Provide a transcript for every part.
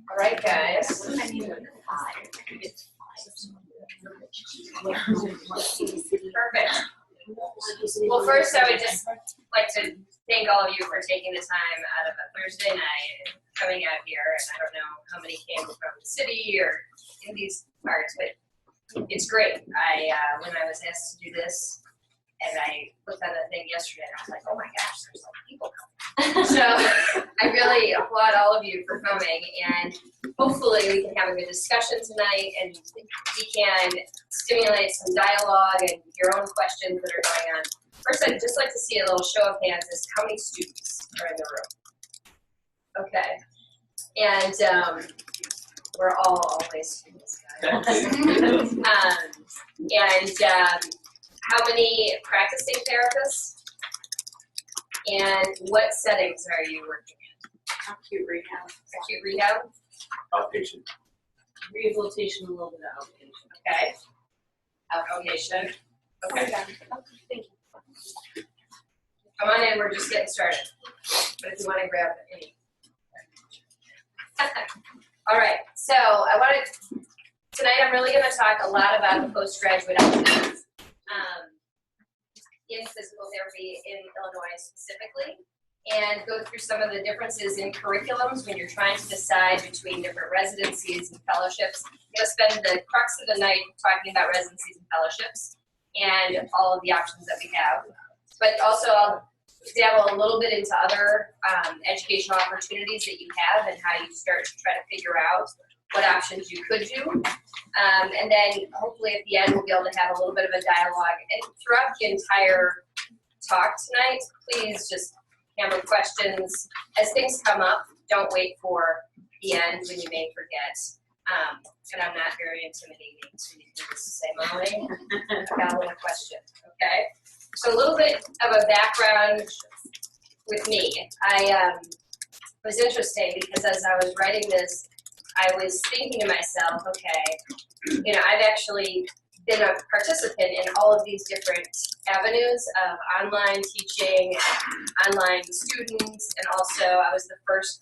All right, guys. Perfect. Well, first, I would just like to thank all of you for taking the time out of a Thursday night and coming out here. And I don't know how many came from the city or in these parts, but it's great. When I was asked to do this, and I looked on the thing yesterday, and I was like, oh my gosh, there's like people coming. So I really applaud all of you for coming, and hopefully we can have a good discussion tonight, and we can stimulate some dialogue and your own questions that are going on. First, I'd just like to see a little show of hands as to how many students are in the room. Okay. And we're all always students, guys. How many practicing therapists? And what settings are you working in? Acute rehab. Acute rehab? Outpatient. Rehabilitation, a little bit of outpatient. Okay. Outpatient. Okay. Thank you. Come on in, we're just getting started. But if you want to grab any. All right, so tonight I'm really going to talk a lot about the postgraduate options in physical therapy in Illinois specifically, and go through some of the differences in curriculums when you're trying to decide between different residencies and fellowships. I'm going to spend the crux of the night talking about residencies and fellowships and all of the options that we have. But also I'll dabble a little bit into other educational opportunities that you have and how you start to try to figure out what options you could do. And then hopefully at the end we'll be able to have a little bit of a dialogue. And throughout the entire talk tonight, please just hammer questions. As things come up, don't wait for the end when you may forget. And I'm not very intimidating, so you can just say, Malloy, I've got a little question, okay? So a little bit of a background with me. Was interesting because as I was writing this, I was thinking to myself, okay, you know, I've actually been a participant in all of these different avenues of online teaching, online students, and also I was the first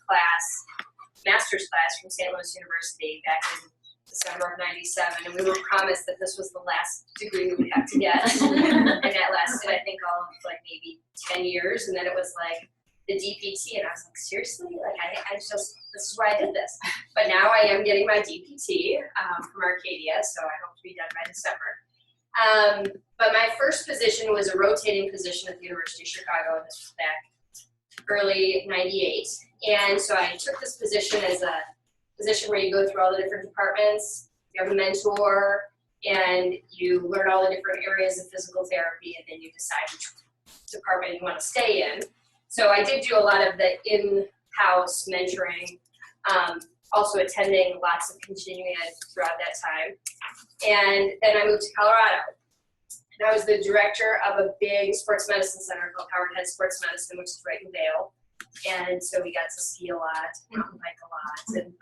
master's class from St. Louis University back in December of '97, and we were promised that this was the last degree we would have to get. And that lasted, I think, all of like maybe 10 years, and then it was like the DPT, and I was like, seriously? Like, this is why I did this. But now I am getting my DPT from Arcadia, so I hope to be done by December. But my first position was a rotating position at the University of Chicago, and this was back early '98. And so I took this position as a position where you go through all the different departments, you have a mentor, and you learn all the different areas of physical therapy, and then you decide which department you want to stay in. So I did do a lot of the in-house mentoring, also attending lots of continuing ed throughout that time. And then I moved to Colorado. And I was the director of a big sports medicine center called Howard Head Sports Medicine, which is right in Vail. And so we got to ski a lot, mountain bike a lot, and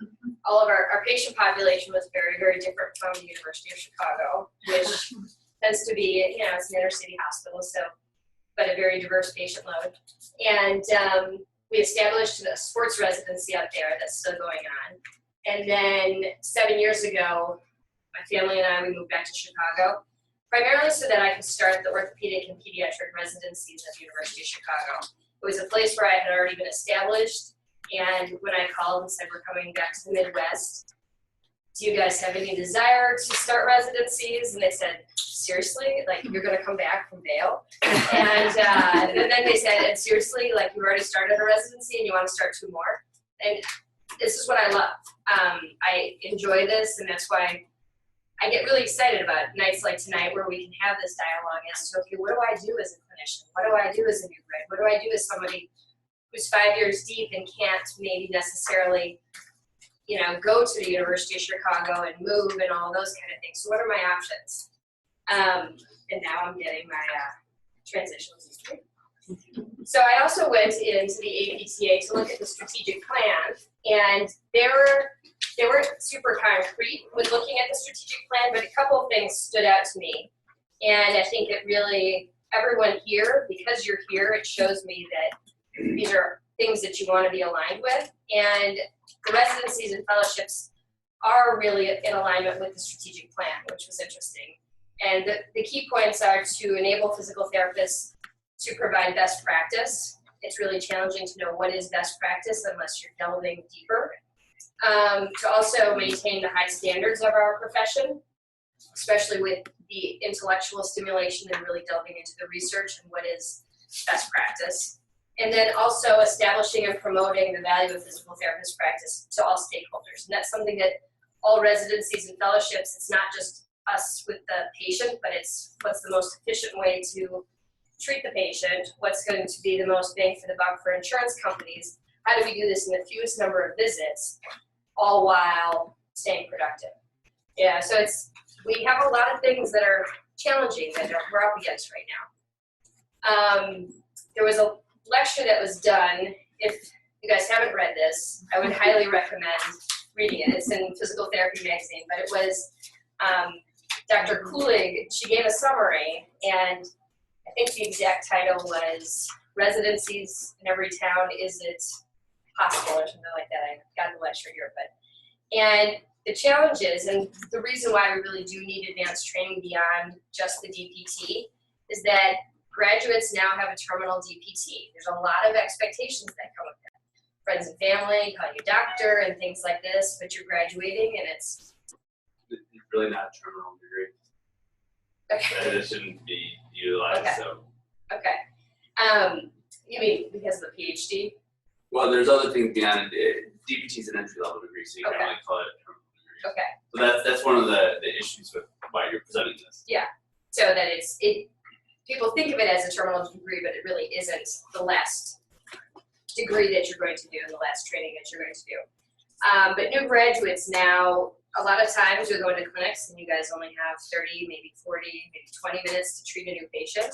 all of our patient population was very, very different from the University of Chicago, which tends to be, you know, it's an inner city hospital, so, but a very diverse patient load. And we established a sports residency out there that's still going on. And then 7 years ago, my family and I, we moved back to Chicago, primarily so that I could start the orthopedic and pediatric residencies at the University of Chicago. It was a place where I had already been established, and when I called and said, we're coming back to the Midwest, do you guys have any desire to start residencies? And they said, seriously? Like, you're going to come back from Vail? And then they said, and seriously, like, you've already started a residency and you want to start 2 more? And this is what I love. I enjoy this, and that's why I get really excited about nights like tonight where we can have this dialogue as to, okay, what do I do as a clinician? What do I do as a new grad? What do I do as somebody who's 5 years deep and can't maybe necessarily, you know, go to the University of Chicago and move and all those kind of things? So what are my options? And now I'm getting my transitional history. So I also went into the APTA to look at the strategic plan, and they weren't super concrete when looking at the strategic plan, but a couple of things stood out to me. And I think it really, everyone here, because you're here, it shows me that these are things that you want to be aligned with. And the residencies and fellowships are really in alignment with the strategic plan, which was interesting. And the key points are to enable physical therapists to provide best practice. It's really challenging to know what is best practice unless you're delving deeper. To also maintain the high standards of our profession, especially with the intellectual stimulation and really delving into the research and what is best practice. And then also establishing and promoting the value of physical therapist practice to all stakeholders. And that's something that all residencies and fellowships, it's not just us with the patient, but it's what's the most efficient way to treat the patient, what's going to be the most bang for the buck for insurance companies, how do we do this in the fewest number of visits, all while staying productive. Yeah, so we have a lot of things that are challenging that we're up against right now. There was a lecture that was done. If you guys haven't read this, I would highly recommend reading it. It's in Physical Therapy magazine, but it was Dr. Kulig. She gave a summary, and I think the exact title was Residencies in Every Town, Is It Possible, or something like that. I got the lecture here, and the challenges and the reason why we really do need advanced training beyond just the DPT is that graduates now have a terminal DPT. There's a lot of expectations that come with that. Friends and family call you doctor and things like this, but you're graduating and it's really not a terminal degree. okay. It shouldn't be utilized. Okay. So. Okay. You mean because of the PhD? Well, there's other things beyond it. DPT is an entry level degree, so you Okay. can only call it a terminal degree. Okay. So that's one of the issues with why you're presenting this. Yeah. So that people think of it as a terminal degree, but it really isn't the last degree that you're going to do and the last training that you're going to do. But new graduates now, a lot of times you're going to clinics and you guys only have 30, maybe 40, maybe 20 minutes to treat a new patient.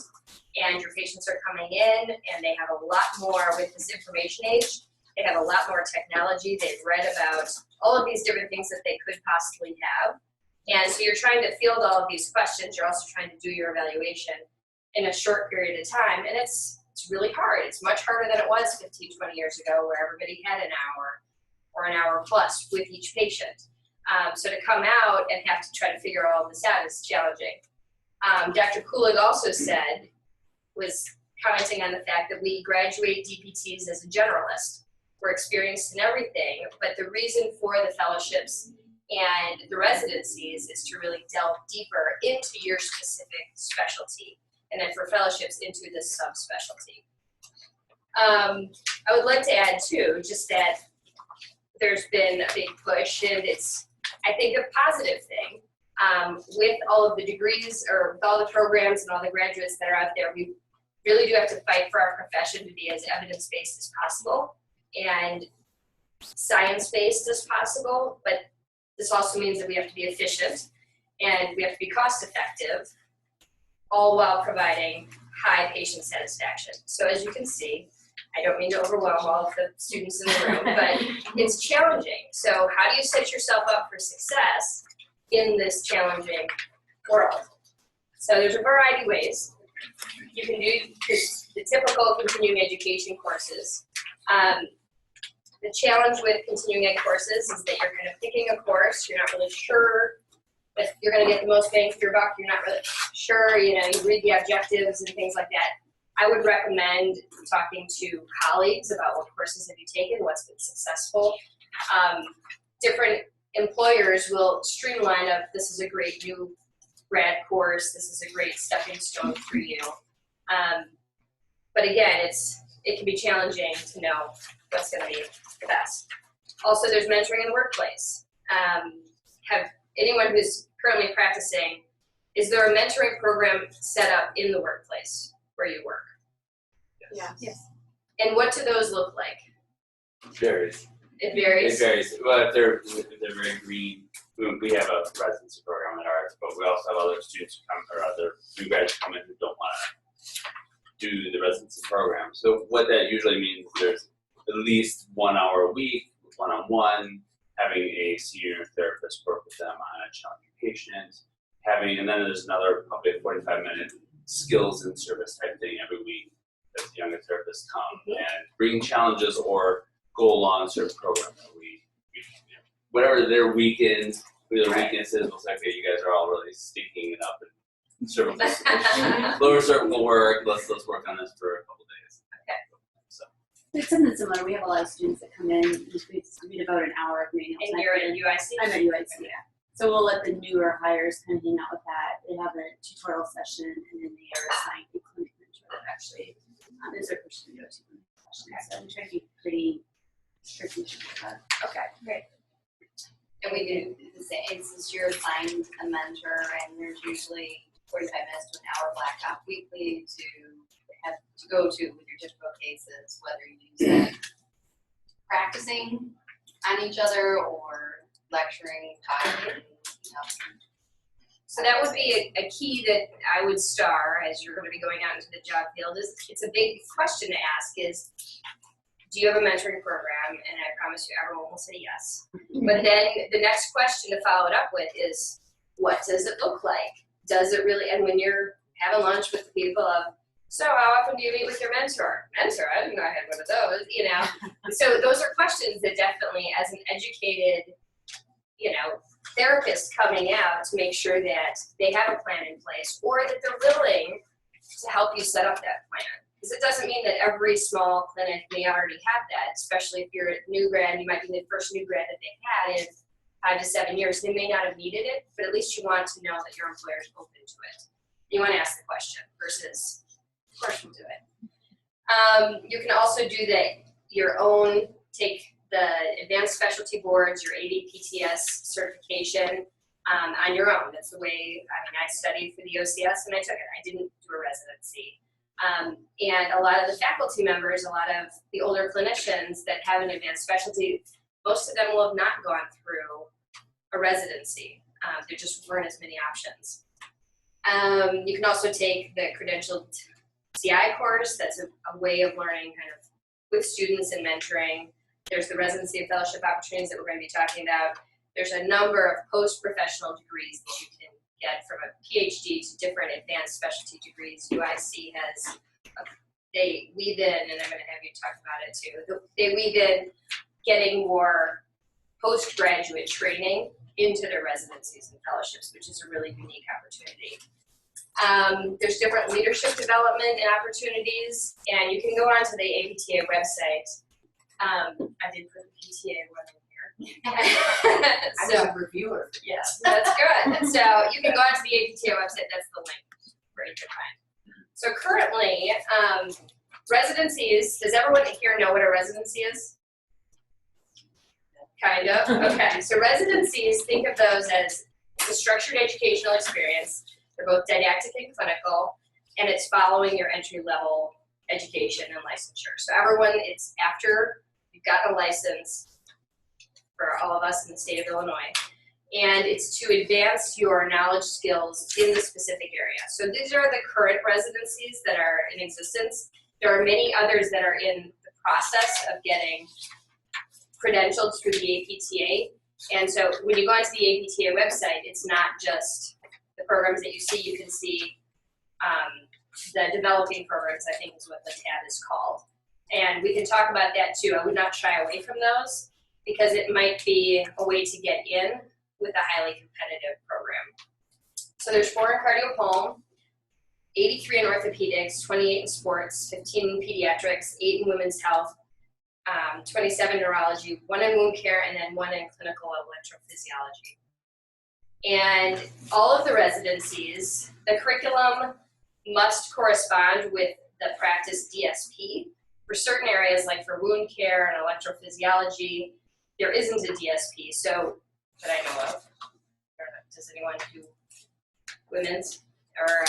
And your patients are coming in and they have a lot more with this information age. They have a lot more technology. They've read about all of these different things that they could possibly have. And so you're trying to field all of these questions. You're also trying to do your evaluation in a short period of time. And it's really hard. It's much harder than it was 15, 20 years ago where everybody had an hour or an hour plus with each patient. So to come out and have to try to figure all of this out is challenging. Dr. Kulig also was commenting on the fact that we graduate DPTs as a generalist. We're experienced in everything, but the reason for the fellowships and the residencies is to really delve deeper into your specific specialty, and then for fellowships into this subspecialty. I would like to add too, just that there's been a big push, and it's, I think, a positive thing. With all of the degrees or with all the programs and all the graduates that are out there, we really do have to fight for our profession to be as evidence-based as possible and science-based as possible, but this also means that we have to be efficient and we have to be cost-effective, all while providing high patient satisfaction. So as you can see, I don't mean to overwhelm all of the students in the room, but it's challenging. So how do you set yourself up for success in this challenging world? So there's a variety of ways. You can do the typical continuing education courses. The challenge with continuing ed courses is that you're kind of picking a course, you're not really sure if you're going to get the most bang for your buck, you're not really sure, you read the objectives and things like that. I would recommend talking to colleagues about what courses have you taken, what's been successful. Different employers will streamline of, this is a great new grad course, this is a great stepping stone for you. But again, it can be challenging to know what's going to be the best. Also, there's mentoring in the workplace. Have anyone who's currently practicing, is there a mentoring program set up in the workplace where you work? Yes. And what do those look like? It varies. It varies? It varies. Well, if they're very green, we have a residency program at ours, but we also have other students who come, or other new graduates come in who don't want to do the residency program. So what that usually means is there's at least 1 hour a week, one-on-one, having a senior therapist work with them on a challenging patient, and then there's another probably a 45-minute skills and service type thing every week that the younger therapists come and bring challenges or go along a certain program that we whatever their weekend, their weakness is, looks like, okay, you guys are all really stinking it up and cervical, lower cervical work. Let's work on this for a couple days. Okay. So. It's something similar. We have a lot of students that come in. We devote an hour of manual And time. you're at UIC? I'm at UIC, yeah. So we'll let the newer hires kind of hang out with that. They have a tutorial session, and then they are assigned a clinic mentor that actually is their person to go to the session. So we try to be pretty strategic with that. Okay, great. And we do the same, since you're assigned a mentor, and there's usually 45 minutes to an hour blackout weekly to go to with your difficult cases, whether you use them practicing on each other or lecturing, talking, So that would be a key that I would star as you're going to be going out into the job field. Is it's a big question to ask is, do you have a mentoring program? And I promise you everyone will say yes. But then the next question to follow it up with is, what does it look like? Does it really, and when you're having lunch with the people of, so how often do you meet with your mentor? Mentor, I didn't know I had one of those, you know. So those are questions that definitely, as an educated, you know, therapist coming out to make sure that they have a plan in place or that they're willing to help you set up that plan. Because it doesn't mean that every small clinic may already have that, especially if you're a new grad, you might be the first new grad that they had in 5 to 7 years. They may not have needed it, but at least you want to know that your employer is open to it. You want to ask the question versus, of course we'll do it. You can also do your own, take the advanced specialty boards, your ADPTS certification on your own. That's the way, I studied for the OCS and I took it. I didn't do a residency. And a lot of the faculty members, a lot of the older clinicians that have an advanced specialty, most of them will have not gone through a residency. There just weren't as many options. You can also take the credentialed CI course. That's a way of learning kind of with students and mentoring. There's the residency and fellowship opportunities that we're going to be talking about. There's a number of post-professional degrees that you can get from a PhD to different advanced specialty degrees. UIC has, they weave in, and I'm going to have you talk about it too, they weave in getting more postgraduate training into their residencies and fellowships, which is a really unique opportunity. There's different leadership development and opportunities, and you can go onto the APTA website. I did put the PTA one in here. I was a reviewer. Yes, that's good. So you can go onto the APTA website, that's the link where you can find. So currently, residencies, does everyone here know what a residency is? Kind of, okay. So residencies, think of those as a structured educational experience. They're both didactic and clinical, and it's following your entry-level education and licensure. So everyone, it's after you've gotten a license, for all of us in the state of Illinois, and it's to advance your knowledge skills in the specific area. So these are the current residencies that are in existence. There are many others that are in the process of getting credentialed through the APTA. And so when you go onto the APTA website, it's not just the programs that you see. You can see the developing programs, I think is what the tab is called. And we can talk about that too. I would not shy away from those because it might be a way to get in with a highly competitive program. So there's 4 in cardiopulmonary, 83 in orthopedics, 28 in sports, 15 in pediatrics, 8 in women's health, 27 in neurology, 1 in wound care, and then 1 in clinical electrophysiology. And all of the residencies, the curriculum must correspond with the practice DSP. For certain areas, like for wound care and electrophysiology, there isn't a DSP, so that I know of. Or does anyone do women's? Or,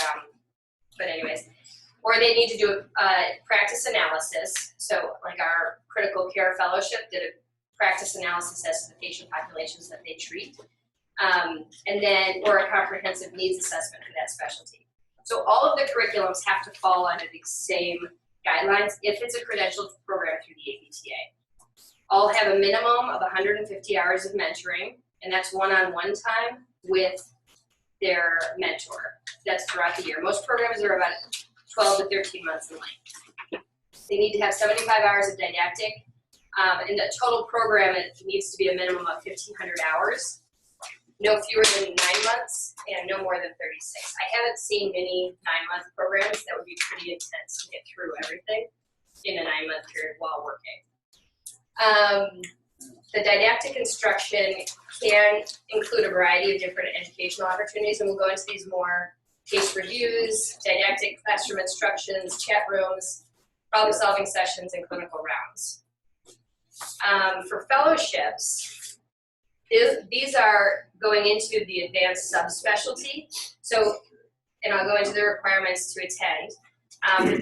but anyways. Or they need to do a practice analysis. So like our critical care fellowship did a practice analysis as to the patient populations that they treat. And then, or a comprehensive needs assessment for that specialty. So all of the curriculums have to fall under the same guidelines if it's a credentialed program through the APTA. All have a minimum of 150 hours of mentoring, and that's one-on-one time with their mentor. That's throughout the year. Most programs are about 12 to 13 months in length. They need to have 75 hours of didactic In the total program, it needs to be a minimum of 1,500 hours, no fewer than 9 months, and no more than 36. I haven't seen many 9-month programs that would be pretty intense to get through everything in a 9-month period while working. The didactic instruction can include a variety of different educational opportunities, and we'll go into these more: case reviews, didactic classroom instructions, chat rooms, problem-solving sessions, and clinical rounds. For fellowships, these are going into the advanced subspecialty. So, and I'll go into the requirements to attend.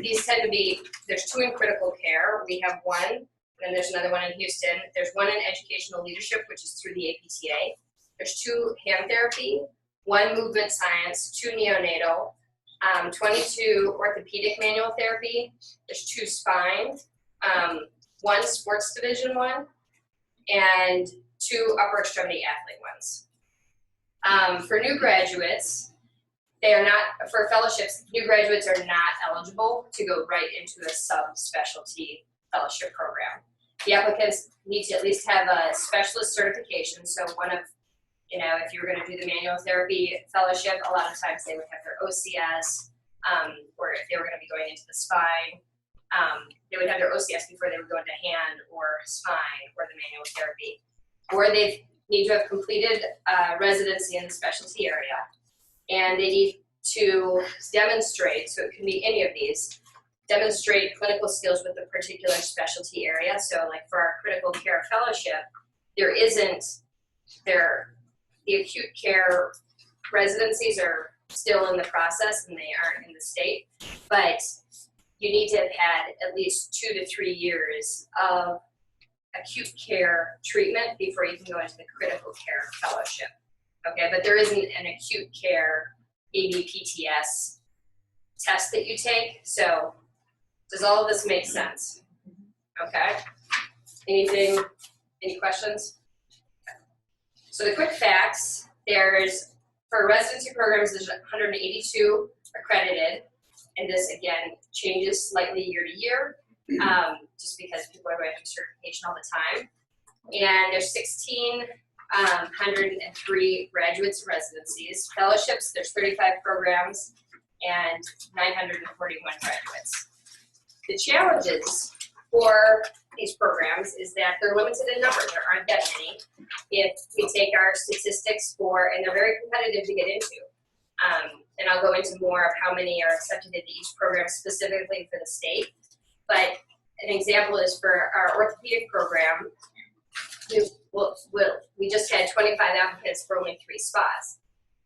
These tend to be, there's 2 in critical care. We have 1, and there's another one in Houston. There's 1 in educational leadership, which is through the APTA. There's 2 hand therapy, 1 movement science, 2 neonatal, 22 orthopedic manual therapy. There's 2 spine, 1 sports division 1, and 2 upper extremity athlete ones. For new graduates, they are not, for fellowships, new graduates are not eligible to go right into a subspecialty fellowship program. The applicants need to at least have a specialist certification. So one of, if you were going to do the manual therapy fellowship, a lot of times they would have their OCS, or if they were going to be going into the spine, they would have their OCS before they would go into hand or spine or the manual therapy. Or they need to have completed residency in the specialty area. And they need to demonstrate, so it can be any of these, demonstrate clinical skills with a particular specialty area. So like for our critical care fellowship, the acute care residencies are still in the process and they aren't in the state, but you need to have had at least 2 to 3 years of acute care treatment before you can go into the critical care fellowship. Okay, but there isn't an acute care ABPTS test that you take. So does all of this make sense? Okay. Any questions? So the quick facts, for residency programs, there's 182 accredited, and this again changes slightly year to year, just because people are going through certification all the time. And there's 1,603 graduates and residencies. Fellowships, there's 35 programs and 941 graduates. The challenges for these programs is that they're limited in number. There aren't that many. If we take our statistics and they're very competitive to get into. And I'll go into more of how many are accepted into each program specifically for the state. But an example is for our orthopedic program, we just had 25 applicants for only 3 spots.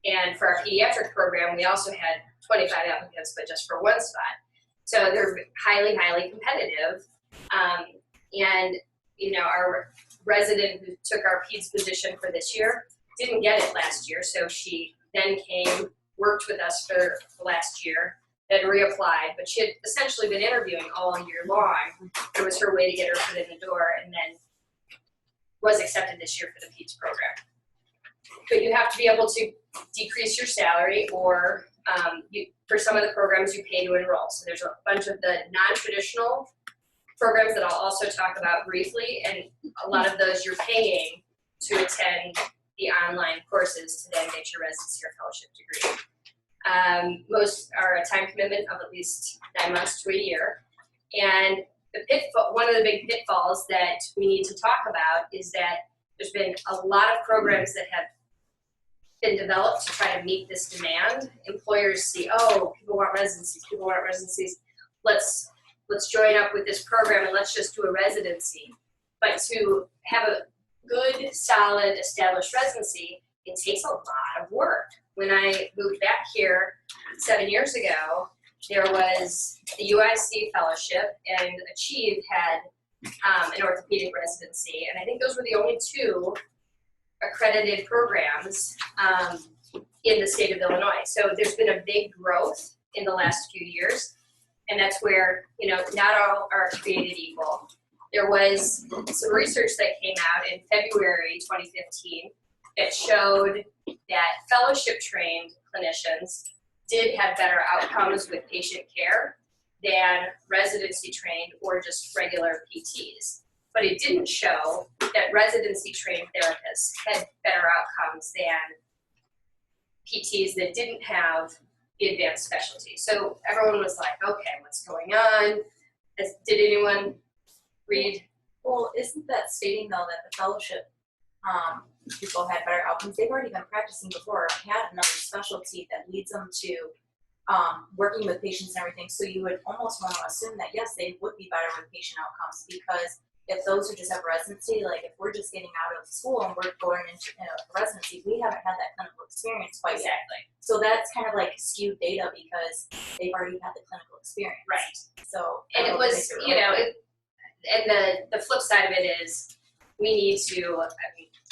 And for our pediatric program, we also had 25 applicants, but just for 1 spot. So they're highly, highly competitive. And our resident who took our PEDS position for this year didn't get it last year. So she then came, worked with us for the last year, then reapplied, but she had essentially been interviewing all year long. It was her way to get her foot in the door, and then was accepted this year for the PEDS program. But you have to be able to decrease your salary, or for some of the programs you pay to enroll. So there's a bunch of the non-traditional programs that I'll also talk about briefly, and a lot of those you're paying to attend the online courses to then get your residency or fellowship degree. Most are a time commitment of at least 9 months to a year. And one of the big pitfalls that we need to talk about is that there's been a lot of programs that have been developed to try to meet this demand. Employers see, oh, people want residencies, let's join up with this program and let's just do a residency. But to have a good, solid, established residency, it takes a lot of work. When I moved back here 7 years ago, there was the UIC fellowship, and Achieve had an orthopedic residency, and I think those were the only 2 accredited programs in the state of Illinois. So there's been a big growth in the last few years, and that's where, not all are created equal. There was some research that came out in February 2015 that showed that fellowship-trained clinicians did have better outcomes with patient care than residency-trained or just regular PTs. but it didn't show that residency trained therapists had better outcomes than PTs that didn't have the advanced specialty. So everyone was like, okay, what's going on? Did anyone read? Well, isn't that stating though that the fellowship people had better outcomes? They've already been practicing before, had another specialty that leads them to working with patients and everything. So you would almost want to assume that yes, they would be better with patient outcomes, because if those who just have residency, like if we're just getting out of school and we're going into residency, we haven't had that clinical experience quite yet. Exactly. So that's kind of like skewed data because they've already had the clinical experience. Right. So And it was, and the flip side of it is we need to,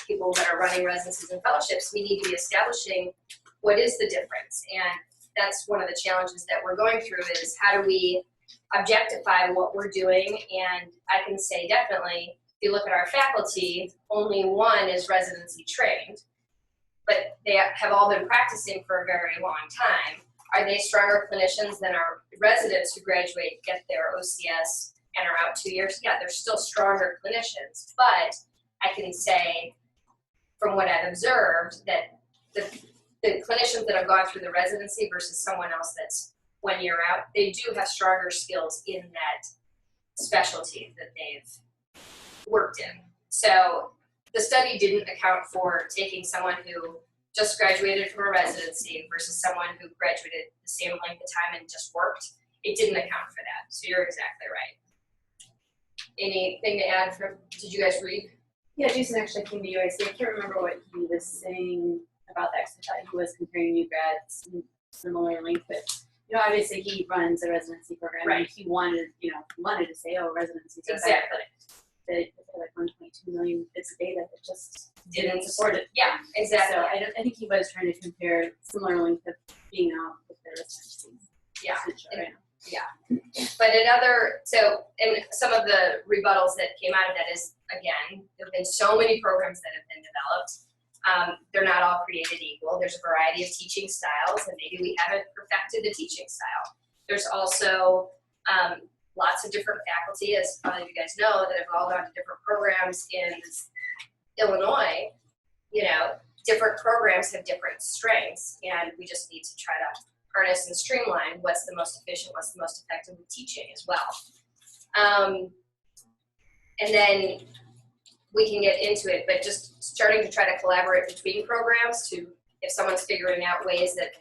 people that are running residencies and fellowships, we need to be establishing what is the difference. And that's one of the challenges that we're going through is how do we objectify what we're doing. And I can say definitely, if you look at our faculty, only one is residency trained, but they have all been practicing for a very long time. Are they stronger clinicians than our residents who graduate, get their OCS, and are out 2 years? Yeah, they're still stronger clinicians, but I can say from what I've observed that the clinicians that have gone through the residency versus someone else that's 1 year out, they do have stronger skills in that specialty that they've worked in. So the study didn't account for taking someone who just graduated from a residency versus someone who graduated the same length of time and just worked. It didn't account for that. So you're exactly right. Anything to add from, did you guys read? Yeah, Jason actually came to UIC. I can't remember what he was saying about that, because I thought he was comparing new grads similarly, but obviously he runs a residency program, Right. and he wanted to say, oh, residencies are Exactly. better. But like 1.2 million bits of data that just didn't support it. Yeah, exactly. So I think he was trying to compare similar length of being out with their residencies. Yeah. Right now. But and some of the rebuttals that came out of that is, again, there have been so many programs that have been developed. They're not all created equal. There's a variety of teaching styles, and maybe we haven't perfected the teaching style. There's also lots of different faculty, as probably you guys know, that have all gone to different programs in Illinois. Different programs have different strengths, and we just need to try to harness and streamline what's the most efficient, what's the most effective with teaching as well. And then we can get into it, but just starting to try to collaborate between programs to, if someone's figuring out ways that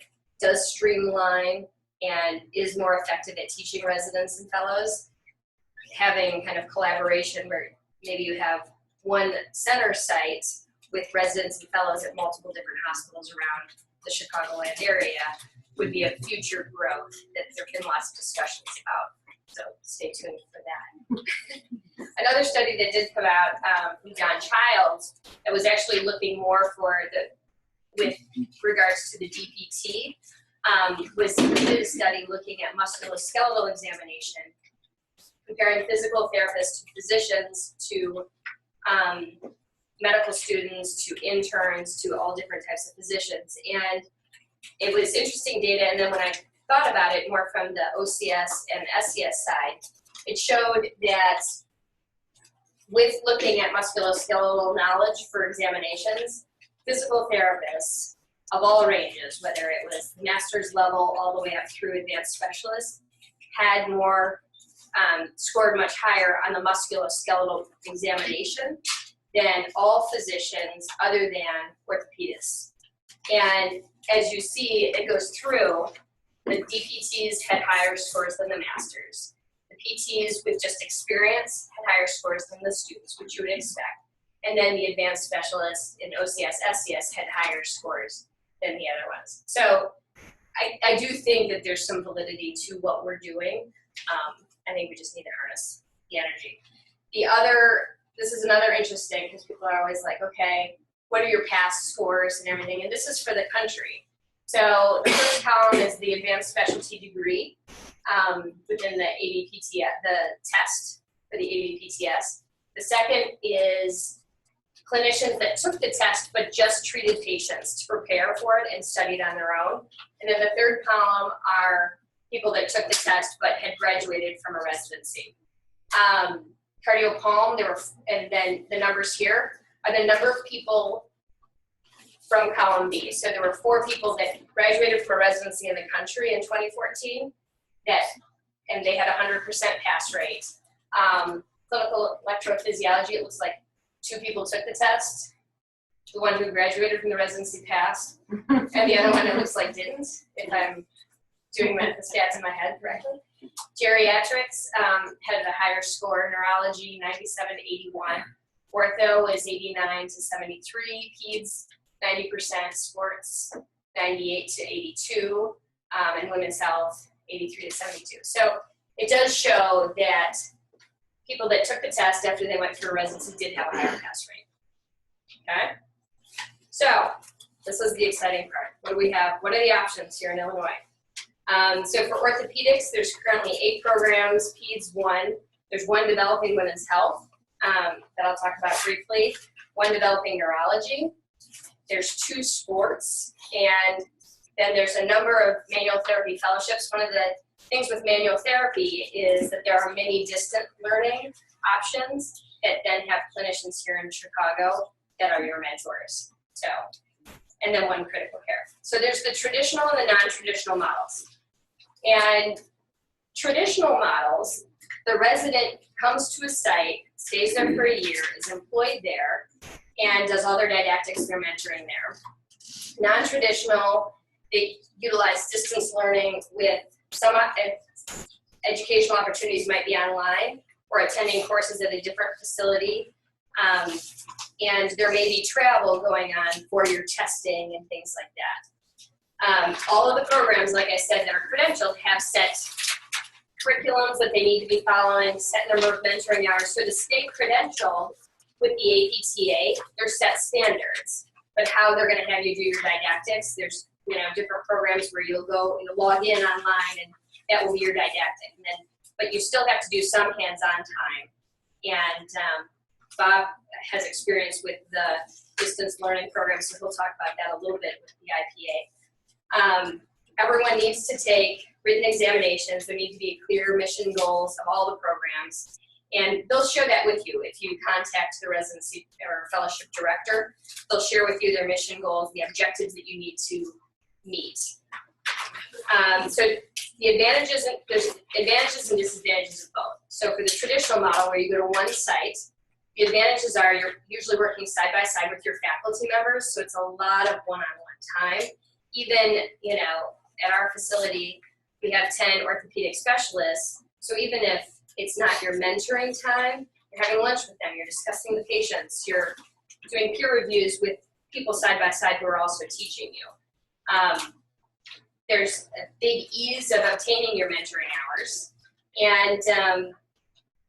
does streamline and is more effective at teaching residents and fellows, having kind of collaboration where maybe you have one center site with residents and fellows at multiple different hospitals around the Chicagoland area would be a future growth that there have been lots of discussions about. So stay tuned for that. Another study that did come out from John Childe that was actually looking more for with regards to the DPT was a study looking at musculoskeletal examination, comparing physical therapists to physicians to medical students to interns to all different types of physicians. And it was interesting data, and then when I thought about it more from the OCS and SCS side, it showed that with looking at musculoskeletal knowledge for examinations, physical therapists of all ranges, whether it was master's level all the way up through advanced specialists, had more, scored much higher on the musculoskeletal examination than all physicians other than orthopedists. And as you see, it goes through, the DPTs had higher scores than the masters. The PTs with just experience had higher scores than the students, which you would expect. And then the advanced specialists in OCS, SCS had higher scores than the other ones. So I do think that there's some validity to what we're doing. I think we just need to harness the energy. This is another interesting, because people are always like, okay, what are your past scores and everything? And this is for the country. So the first column is the advanced specialty degree within the ABPTS, the test for the ABPTS. The second is clinicians that took the test but just treated patients to prepare for it and studied on their own. And then the third column are people that took the test but had graduated from a residency. cardiopulm, and then the numbers here are the number of people from column B. So there were 4 people that graduated from a residency in the country in 2014 and they had 100% pass rate. Clinical electrophysiology, it looks like 2 people took the test. The one who graduated from the residency passed, and the other one it looks like didn't, if I'm doing the stats in my head correctly. Geriatrics had a higher score. Neurology, 97 to 81. Ortho was 89 to 73. Peds, 90%. Sports, 98 to 82. And women's health, 83 to 72. So it does show that people that took the test after they went through a residency did have a higher pass rate. Okay? So this is the exciting part. What do we have? What are the options here in Illinois? So for orthopedics, there's currently 8 programs, Peds 1. There's 1 developing women's health that I'll talk about briefly. 1 developing neurology. There's 2 sports, and then there's a number of manual therapy fellowships. One of the things with manual therapy is that there are many distant learning options that then have clinicians here in Chicago that are your mentors. So, and then 1 critical care. So there's the traditional and the non-traditional models. And traditional models, the resident comes to a site, stays there for a year, is employed there, and does all their didactics and their mentoring there. Non-traditional, they utilize distance learning with some educational opportunities might be online or attending courses at a different facility. And there may be travel going on for your testing and things like that. All of the programs, like I said, that are credentialed have set curriculums that they need to be following, set number of mentoring hours. So to stay credentialed with the APTA, there's set standards, but how they're going to have you do your didactics, there's different programs where you'll log in online and that will be your didactic. And then, but you still have to do some hands-on time. And Bob has experience with the distance learning program, so he'll talk about that a little bit with the IPA. Everyone needs to take written examinations. There need to be clear mission goals of all the programs. And they'll share that with you. If you contact the residency or fellowship director, they'll share with you their mission goals, the objectives that you need to meet. So the advantages, there's advantages and disadvantages of both. So for the traditional model where you go to one site, the advantages are you're usually working side by side with your faculty members, so it's a lot of one-on-one time. Even, at our facility, we have 10 orthopedic specialists, so even if it's not your mentoring time, you're having lunch with them, you're discussing the patients, you're doing peer reviews with people side by side who are also teaching you. There's a big ease of obtaining your mentoring hours, and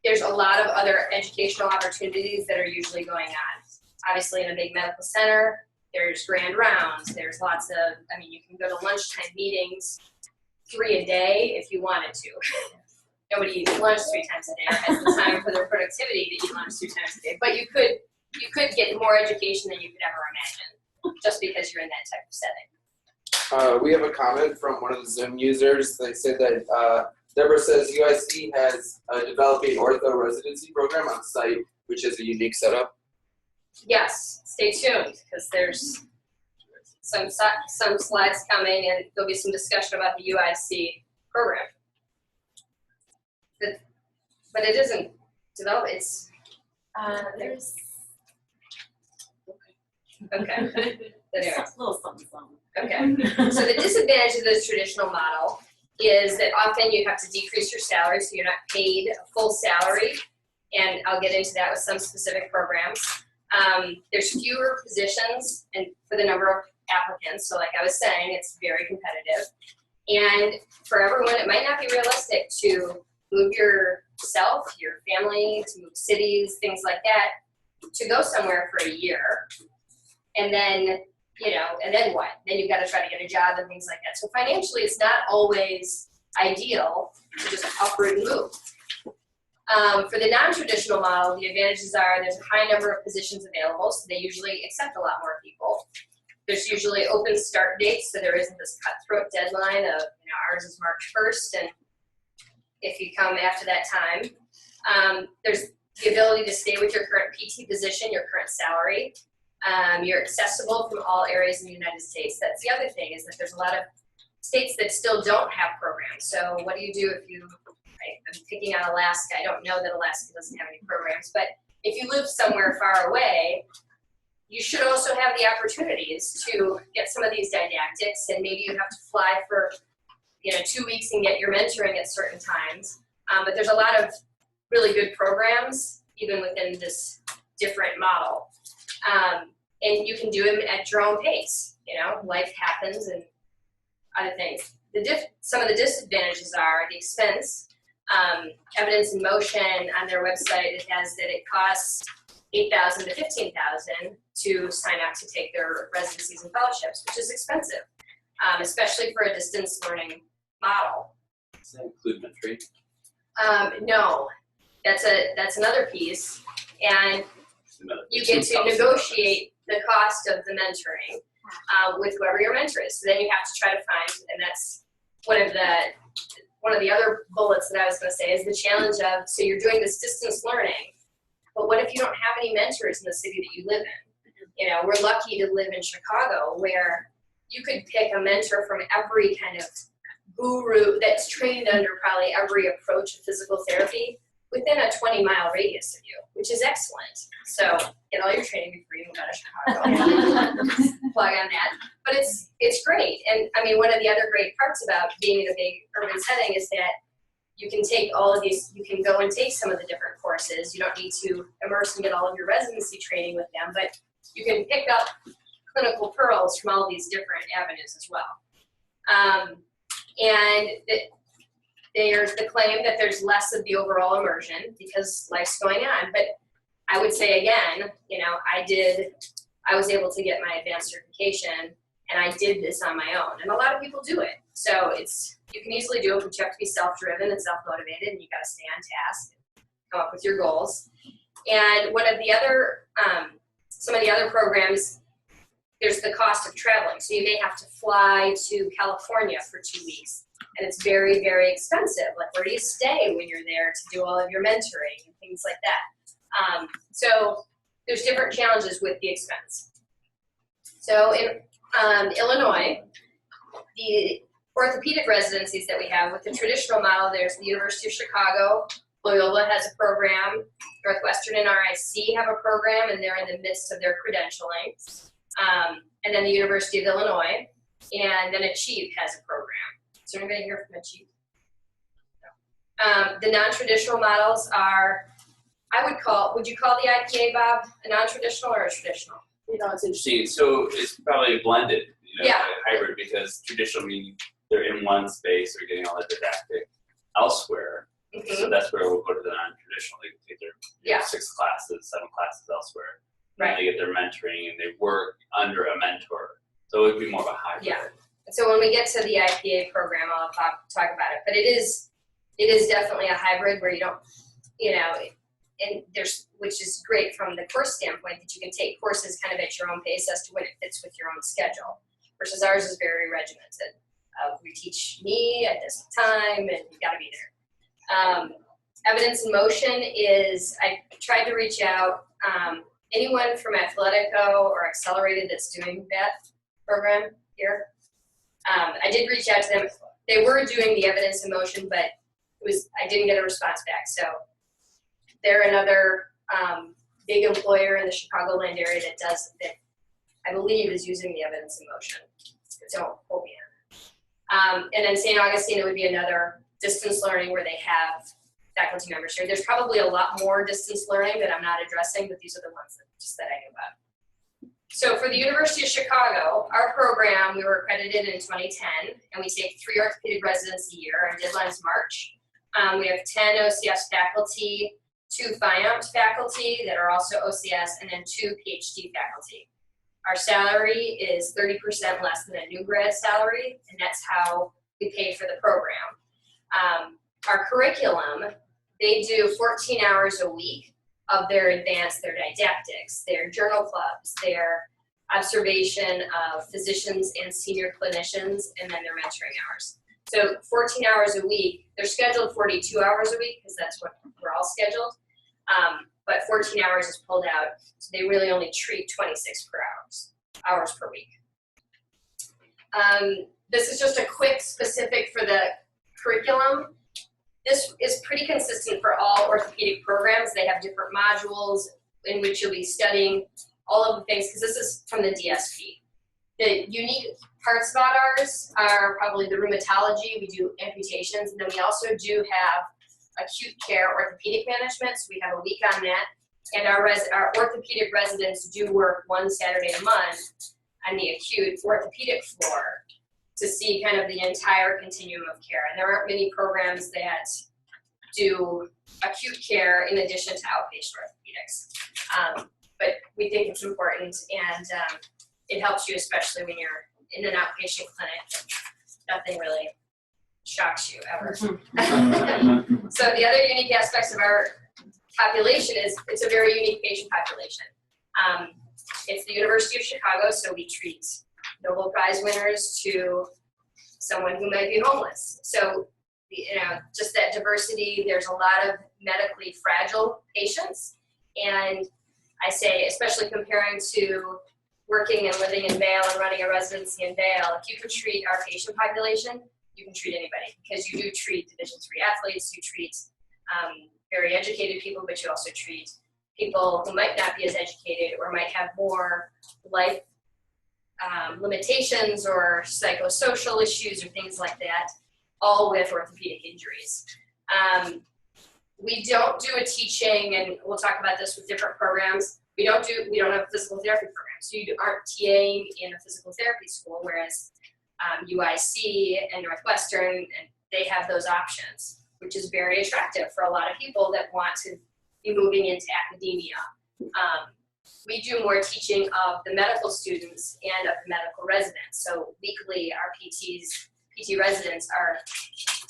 there's a lot of other educational opportunities that are usually going on. Obviously, in a big medical center, there's grand rounds, there's lots of, you can go to lunchtime meetings, 3 a day if you wanted to. Nobody eats lunch 3 times a day or has the time for their productivity to eat lunch 3 times a day. But you could get more education than you could ever imagine, just because you're in that type of setting. We have a comment from one of the Zoom users. They said that Deborah says UIC has a developing ortho residency program on site, which is a unique setup. Yes, stay tuned because there's some slides coming and there'll be some discussion about the UIC program. But it isn't developed. It's There's okay. Anyway. a little something. Okay. So the disadvantage of this traditional model is that often you have to decrease your salary, so you're not paid a full salary, and I'll get into that with some specific programs. There's fewer positions and for the number of applicants, so like I was saying, it's very competitive. And for everyone, it might not be realistic to move yourself, your family, to move cities, things like that, to go somewhere for a year, and then and then what? Then you've got to try to get a job and things like that. So financially, it's not always ideal to just uproot and move. For the non-traditional model, the advantages are there's a high number of positions available, so they usually accept a lot more people. There's usually open start dates, so there isn't this cutthroat deadline of, ours is March 1st, and if you come after that time. There's the ability to stay with your current PT position, your current salary. You're accessible from all areas in the United States. That's the other thing, is that there's a lot of states that still don't have programs. So what do you do if you, I'm picking on Alaska. I don't know that Alaska doesn't have any programs, but if you live somewhere far away, you should also have the opportunities to get some of these didactics, and maybe you have to fly for 2 weeks and get your mentoring at certain times. But there's a lot of really good programs even within this different model. And you can do them at your own pace. Life happens and other things. Some of the disadvantages are the expense. Evidence in Motion on their website, it has that it costs $8,000 to $15,000 to sign up to take their residencies and fellowships, which is expensive, especially for a distance learning model. Does that include mentoring? No, that's another piece, and you get to negotiate the cost of the mentoring with whoever your mentor is. So then you have to try to find, and that's one of the other bullets that I was going to say is the challenge of, so you're doing this distance learning, but what if you don't have any mentors in the city that you live in? We're lucky to live in Chicago, where you could pick a mentor from every kind of guru that's trained under probably every approach of physical therapy within a 20-mile radius of you, which is excellent. So get all your training before you move out of Chicago. Plug on that. But it's great. And I mean, one of the other great parts about being in a big urban setting is that you can take all of these, you can go and take some of the different courses. You don't need to immerse and get all of your residency training with them, but you can pick up clinical pearls from all of these different avenues as well. And there's the claim that there's less of the overall immersion because life's going on. But I would say again, I was able to get my advanced certification, and I did this on my own. And a lot of people do it. So you can easily do it, but you have to be self-driven and self-motivated, and you got to stay on task and come up with your goals. And one of the other, some of the other programs, there's the cost of traveling. So you may have to fly to California for 2 weeks, and it's very, very expensive. Like, where do you stay when you're there to do all of your mentoring and things like that? So there's different challenges with the expense. So in Illinois, the orthopedic residencies that we have with the traditional model, there's the University of Chicago, Loyola has a program, Northwestern and RIC have a program, and they're in the midst of their credentialing. And then the University of Illinois, and then Achieve has a program. Is there anybody here from Achieve? No. The non-traditional models are, would you call the IPA, Bob, a non-traditional or a traditional? It's interesting. So it's probably blended, Yeah. hybrid, because traditional meaning they're in one space, they're getting all the didactic elsewhere. Mm-hmm. So that's where we'll go to the non-traditional. They can take their 6 classes, 7 classes elsewhere. Right. And they get their mentoring and they work under a mentor. So it would be more of a hybrid. Yeah. So when we get to the IPA program, I'll talk about it. But it is definitely a hybrid where you don't, and which is great from the course standpoint, that you can take courses kind of at your own pace as to when it fits with your own schedule. Versus ours is very regimented. We teach me at this time, and you got to be there. Evidence in Motion is, I tried to reach out. Anyone from Athletico or Accelerated that's doing that program here? I did reach out to them. They were doing the Evidence in Motion, but I didn't get a response back. So they're another big employer in the Chicagoland area that I believe is using the Evidence in Motion. But don't quote me on it. And then St. Augustine, it would be another distance learning where they have faculty members here. There's probably a lot more distance learning that I'm not addressing, but these are the ones that I knew about. So for the University of Chicago, our program, we were accredited in 2010, and we take 3 orthopedic residents a year. Our deadline's March. We have 10 OCS faculty, 2 FIOMT faculty that are also OCS, and then 2 PhD faculty. Our salary is 30% less than a new grad salary, and that's how we pay for the program. Our curriculum, they do 14 hours a week of their advanced, their didactics, their journal clubs, their observation of physicians and senior clinicians, and then their mentoring hours. So 14 hours a week. They're scheduled 42 hours a week because that's what we're all scheduled. but 14 hours is pulled out, so they really only treat 26 hours per week. This is just a quick specific for the curriculum. This is pretty consistent for all orthopedic programs. They have different modules in which you'll be studying all of the things, because this is from the DSP. The unique parts about ours are probably the rheumatology. We do amputations, and then we also do have acute care orthopedic management, so we have a week on that. And our orthopedic residents do work one Saturday a month on the acute orthopedic floor to see kind of the entire continuum of care. And there aren't many programs that do acute care in addition to outpatient orthopedics. But we think it's important, and it helps you, especially when you're in an outpatient clinic. Nothing really shocks you ever. So the other unique aspects of our population is it's a very unique patient population. It's the University of Chicago, so we treat Nobel Prize winners to someone who might be homeless. So, just that diversity, there's a lot of medically fragile patients. And I say, especially comparing to working and living in Vail and running a residency in Vail, if you can treat our patient population, you can treat anybody, because you do treat Division III athletes, you treat very educated people, but you also treat people who might not be as educated or might have more life limitations or psychosocial issues or things like that, all with orthopedic injuries. We don't do a teaching, and we'll talk about this with different programs. We don't have a physical therapy program, so you aren't TAing in a physical therapy school, whereas UIC and Northwestern, and they have those options, which is very attractive for a lot of people that want to be moving into academia. We do more teaching of the medical students and of the medical residents. So weekly, our PT residents are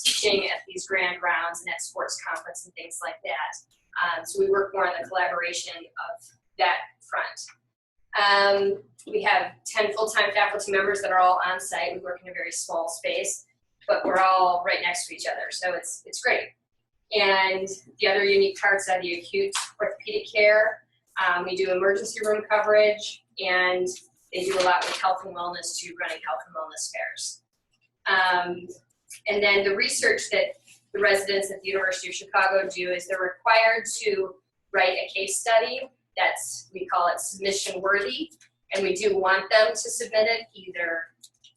teaching at these grand rounds and at sports conference and things like that. So we work more on the collaboration of that front. We have 10 full-time faculty members that are all on site. We work in a very small space, but we're all right next to each other, so it's great. And the other unique parts are the acute orthopedic care. We do emergency room coverage, and they do a lot with health and wellness too, running health and wellness fairs. And then the research that the residents at the University of Chicago do is they're required to write a case study we call it submission worthy, and we do want them to submit it either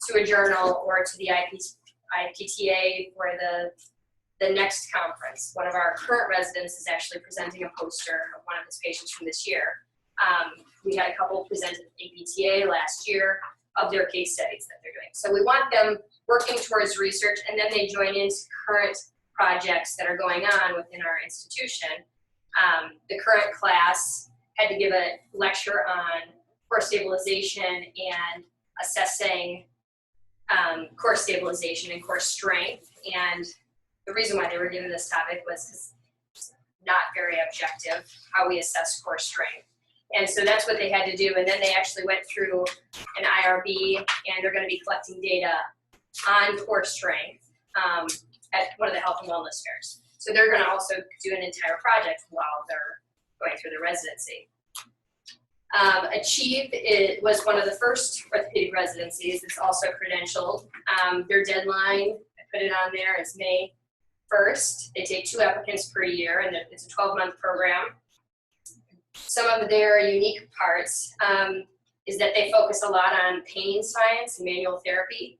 to a journal or to the IPTA for the next conference. One of our current residents is actually presenting a poster of one of his patients from this year. We had a couple presented at APTA last year of their case studies that they're doing. So we want them working towards research, and then they join into current projects that are going on within our institution. The current class had to give a lecture on core stabilization and assessing core stabilization and core strength. And the reason why they were given this topic was because it's not very objective how we assess core strength. And so that's what they had to do. And then they actually went through an IRB, and they're going to be collecting data on core strength at one of the health and wellness fairs. So they're going to also do an entire project while they're going through the residency. Achieve was one of the first orthopedic residencies. It's also credentialed. Their deadline, I put it on there, is May 1st. They take 2 applicants per year, and it's a 12-month program. Some of their unique parts is that they focus a lot on pain science and manual therapy.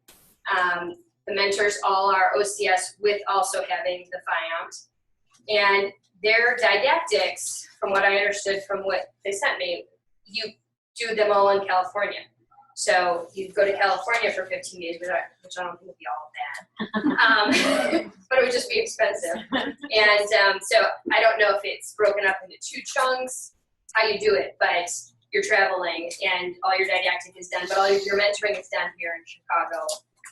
The mentors all are OCS with also having the FIOMT. And their didactics, from what I understood from what they sent me, you do them all in California. So you go to California for 15 days, which I don't think would be all bad. But it would just be expensive. And so I don't know if it's broken up into 2 chunks, how you do it, but you're traveling and all your didactic is done, but all your mentoring is done here in Chicago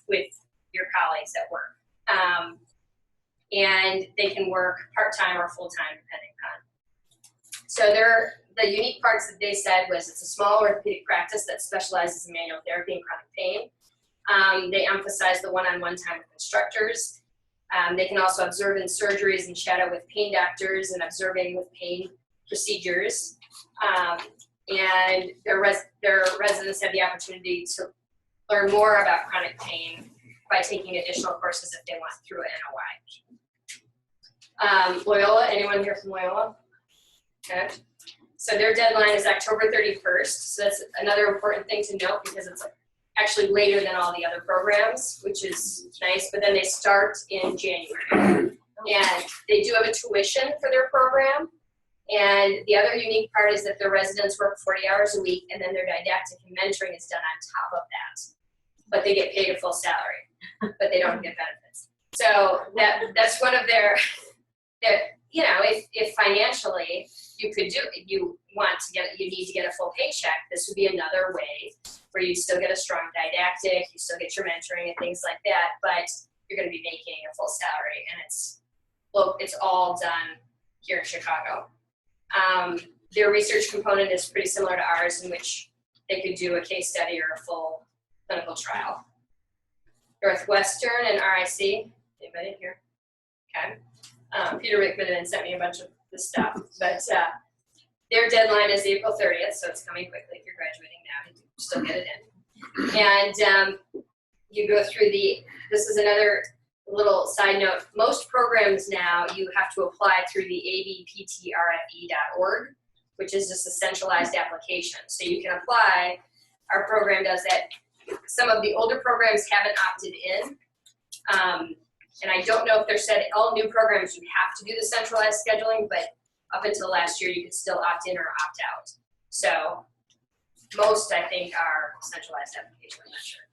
with your colleagues at work. And they can work part-time or full-time depending on. So the unique parts that they said was it's a small orthopedic practice that specializes in manual therapy and chronic pain. They emphasize the one-on-one time with instructors. They can also observe in surgeries and shadow with pain doctors and observing with pain procedures, and their residents have the opportunity to learn more about chronic pain by taking additional courses if they want through NOI. Loyola, anyone here from Loyola? Okay. So their deadline is October 31st. So that's another important thing to note because it's actually later than all the other programs, which is nice, but then they start in January. And they do have a tuition for their program. And the other unique part is that their residents work 40 hours a week, and then their didactic and mentoring is done on top of that. But they get paid a full salary, but they don't get benefits. So that's one of their you know, if financially you need to get a full paycheck, this would be another way where you still get a strong didactic, you still get your mentoring and things like that, but you're going to be making a full salary, and it's all done here in Chicago. Their research component is pretty similar to ours, in which they could do a case study or a full clinical trial. Northwestern and RIC, anybody here? Okay. Peter Rickman sent me a bunch of this stuff, but their deadline is April 30th, so it's coming quickly. If you're graduating now, you can still get it in. And you go through this is another little side note. Most programs now, you have to apply through the abptrfe.org, which is just a centralized application. So you can apply. Our program does that. Some of the older programs haven't opted in. And I don't know if they're said all new programs you have to do the centralized scheduling, but up until last year you could still opt in or opt out. So most, I think, are centralized application, I'm not sure.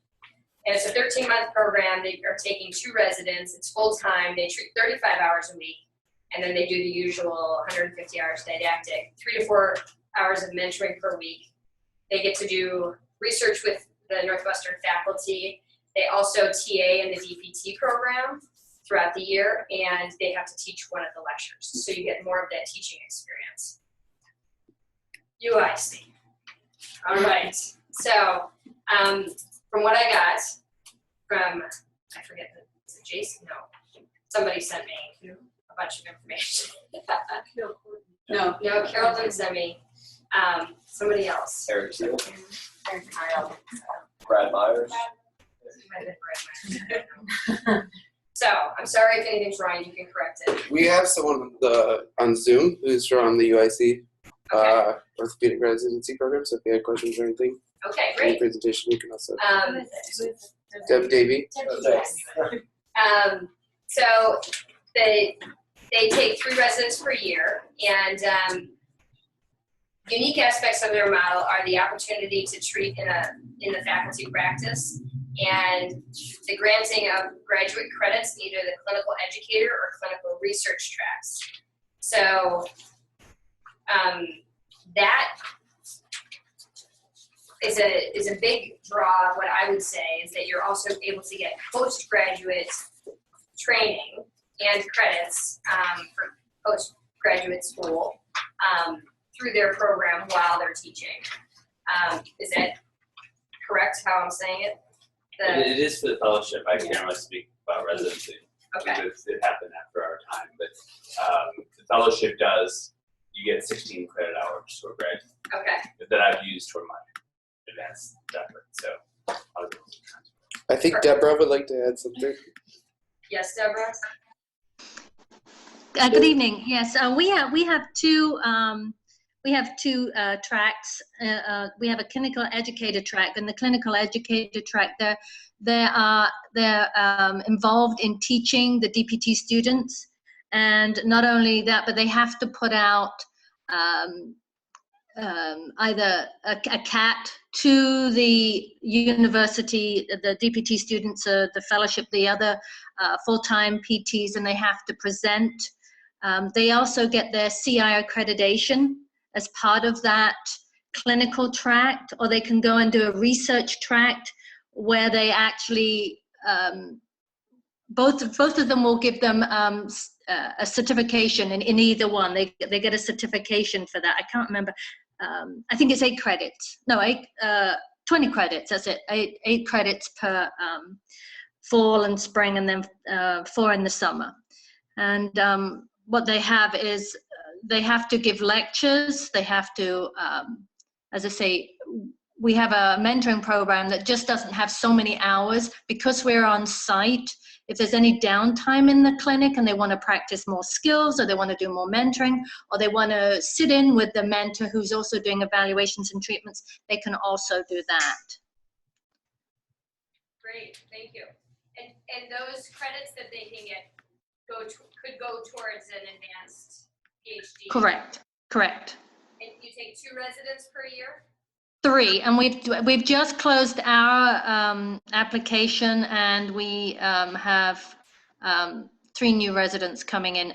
And it's a 13-month program. They are taking 2 residents. It's full-time. They treat 35 hours a week, and then they do the usual 150 hours didactic, 3 to 4 hours of mentoring per week. They get to do research with the Northwestern faculty. They also TA in the DPT program throughout the year, and they have to teach one of the lectures. So you get more of that teaching experience. UIC. All right. So from what I got from, I forget, is it Jason? No. Somebody sent me a bunch of information. No, Carol didn't send me. Somebody else. Eric Seal, And Kyle. Brad Myers. So I'm sorry if anything's wrong, you can correct it. We have someone on Zoom who's from the UIC orthopedic residency program. So if you had questions or anything, Okay, any great. presentation, you can also. Deb Davey. Yes. So they take 3 residents per year, and unique aspects of their model are the opportunity to treat in the faculty practice, and the granting of graduate credits in either the clinical educator or clinical research tracks. So that is a big draw. What I would say is that you're also able to get postgraduate training and credits for postgraduate school through their program while they're teaching. Is that correct how I'm saying it? It is for the fellowship. I can't really speak about residency. Okay. Because it happened after our time. But the fellowship you get 16 credit hours for grad. Okay. That I've used for my advanced effort. So I'll be able to transfer. I think Deborah would like to add something. Yes, Deborah? Good evening. Yes, we have two tracks. We have a clinical educator track, and the clinical educator track, they're involved in teaching the DPT students, and not only that, but they have to put out either a CAT to the university, the DPT students, the fellowship, the other full-time PTs, and they have to present. They also get their CI accreditation as part of that clinical tract, or they can go and do a research tract where they actually, both of them will give them a certification in either one. They get a certification for that. I can't remember. I think it's 8 credits. No, 20 credits, that's it. 8 credits per fall and spring, and then 4 in the summer. And what they have is they have to give lectures. They have to, as I say, we have a mentoring program that just doesn't have so many hours because we're on site. If there's any downtime in the clinic and they want to practice more skills, or they want to do more mentoring, or they want to sit in with the mentor who's also doing evaluations and treatments, they can also do that. Great, thank you. And those credits that they can get could go towards an advanced PhD? Correct. And you take 2 residents per year? 3, and we've just closed our application, and we have 3 new residents coming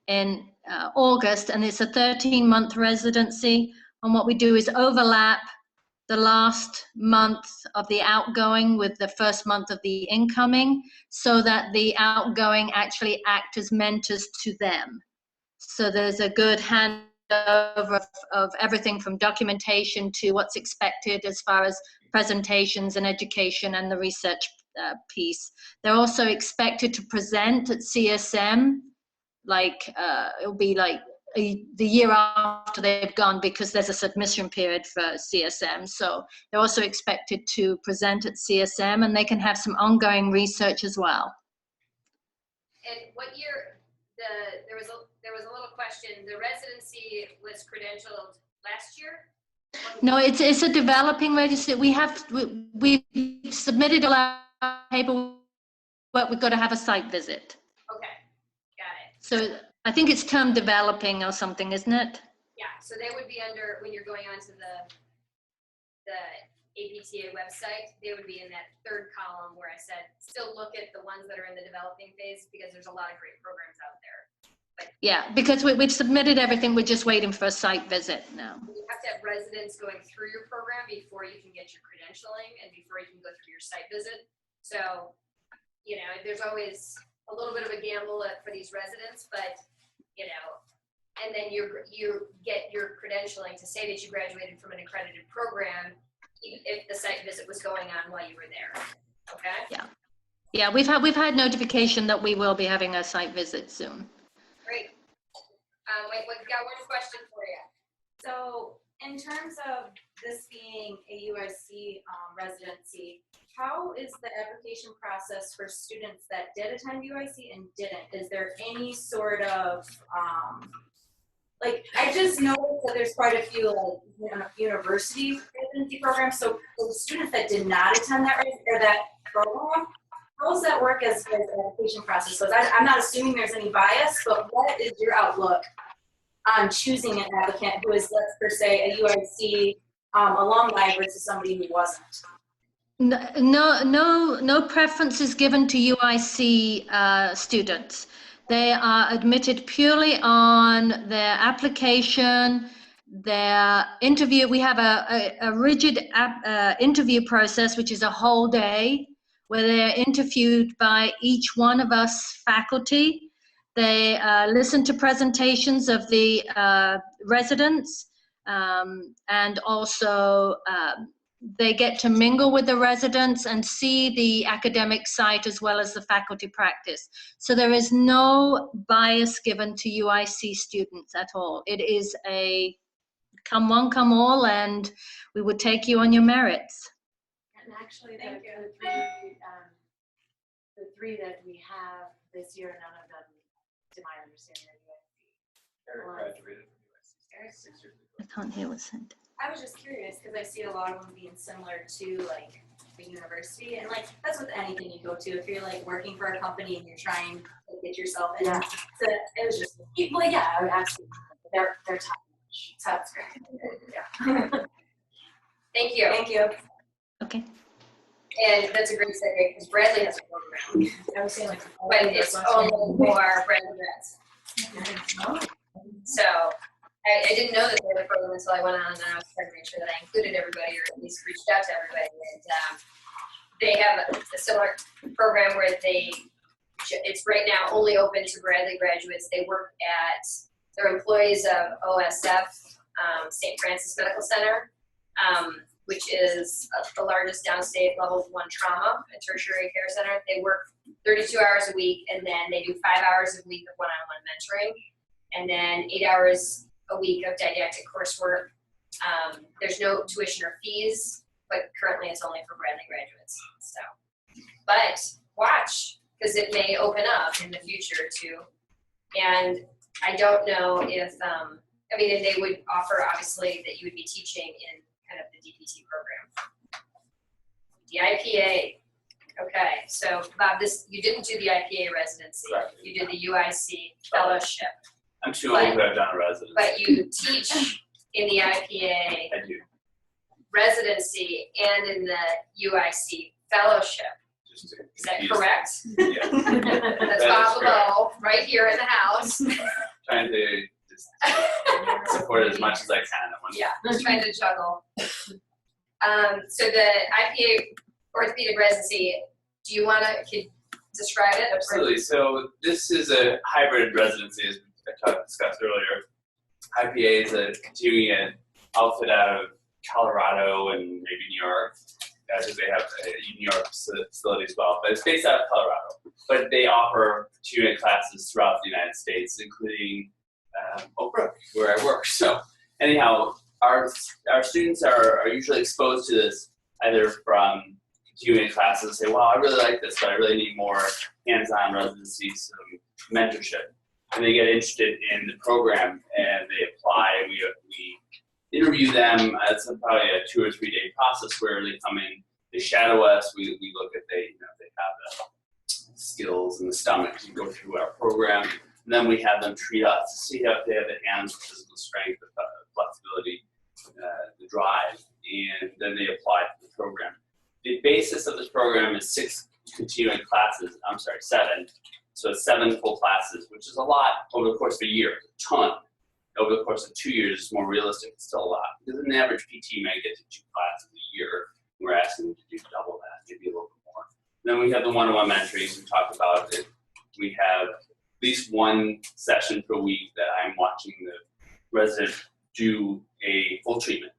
in August, and it's a 13-month residency. And what we do is overlap the last month of the outgoing with the first month of the incoming, so that the outgoing actually act as mentors to them. So there's a good handover of everything from documentation to what's expected as far as presentations and education and the research piece. They're also expected to present at CSM, it'll be like the year after they've gone, because there's a submission period for CSM. So they're also expected to present at CSM, and they can have some ongoing research as well. And what year, there was a little question, the residency was credentialed last year? No, it's a developing registry. We submitted all our paperwork, but we've got to have a site visit. Okay, got it. So I think it's term developing or something, isn't it? Yeah, so they would be under, when you're going onto the APTA website, they would be in that 3rd column where I said, still look at the ones that are in the developing phase, because there's a lot of great programs out there. But Yeah, because we've submitted everything. We're just waiting for a site visit now. you have to have residents going through your program before you can get your credentialing and before you can go through your site visit. So, you know, there's always a little bit of a gamble for these residents, but, you know, and then you get your credentialing to say that you graduated from an accredited program, even if the site visit was going on while you were there. Okay? Yeah, we've had notification that we will be having a site visit soon. Great. We've got one question for you. So in terms of this being a UIC residency, how is the application process for students that did attend UIC and didn't? Is there any sort of, I just noticed that there's quite a few university residency programs. So for the students that did not attend that program, how does that work as the application process goes? I'm not assuming there's any bias, but what is your outlook on choosing an applicant who is, let's per se, a UIC alumni versus somebody who wasn't? No preference is given to UIC students. They are admitted purely on their application, their interview. We have a rigid interview process, which is a whole day, where they're interviewed by each one of us faculty. They listen to presentations of the residents, and also they get to mingle with the residents and see the academic site as well as the faculty practice. So there is no bias given to UIC students at all. It is a come one, come all, and we would take you on your merits. And actually, the three that we have this year, none of them, to my understanding, are UIC. Eric graduated from UIC 6 years ago. I can't hear what's said. I was just curious because I see a lot of them being similar to like the university, and like that's with anything you go to. If you're like working for a company and you're trying to get yourself in, so it was just absolutely. They're top notch. So that's great. Yeah. Thank you. Thank you. Okay. And that's a great segue because Bradley has a program, I was saying like, but it's only for Bradley grads. So I didn't know that they had a program until I went on, and I was trying to make sure that I included everybody, or at least reached out to everybody. And they have a similar program where it's right now only open to Bradley graduates. They work they're employees of OSF, St. Francis Medical Center, which is the largest downstate level 1 trauma and tertiary care center. They work 32 hours a week, and then they do 5 hours a week of one-on-one mentoring. and then 8 hours a week of didactic coursework. There's no tuition or fees, but currently it's only for Bradley graduates. So, but watch, because it may open up in the future too. And I don't know if, I mean, and they would offer obviously that you would be teaching in kind of the DPT program. The IPA. Okay, so Bob, you didn't do the IPA residency. Correct. You did the UIC fellowship, I'm too old to have done a residency. but you teach in the IPA I do. residency and in the UIC fellowship. Just to Is that confuse- correct? Yeah. That's That Bob is correct. Below, right here in the house. Trying to just support as much as I can at one Yeah, just trying to juggle. So the IPA orthopedic residency, do you want to describe it? Absolutely. So this is a hybrid residency, as I discussed earlier. IPA is a continuing outfit out of Colorado and maybe New York. Actually, they have a New York facility as well, but it's based out of Colorado. But they offer continuing classes throughout the United States, including Oak Brook, where I work. So anyhow, our students are usually exposed to this either from continuing classes, say, well, I really like this, but I really need more hands-on residency, some mentorship. And they get interested in the program and they apply. We interview them. It's probably a 2 or 3 day process where they come in, they shadow us. We look at if they have the skills and the stomach to go through our program. And then we have them treat us to see if they have the hands, physical strength, the flexibility, the drive, and then they apply to the program. The basis of this program is 6 continuing classes. 7. So it's 7 full classes, which is a lot over the course of a year, a ton. Over the course of 2 years, it's more realistic, it's still a lot. Because an average PT may get to 2 classes a year. We're asking them to do double that, maybe a little bit more. Then we have the one-on-one mentoring, we talked about it. We have at least 1 session per week that I'm watching the resident do a full treatment,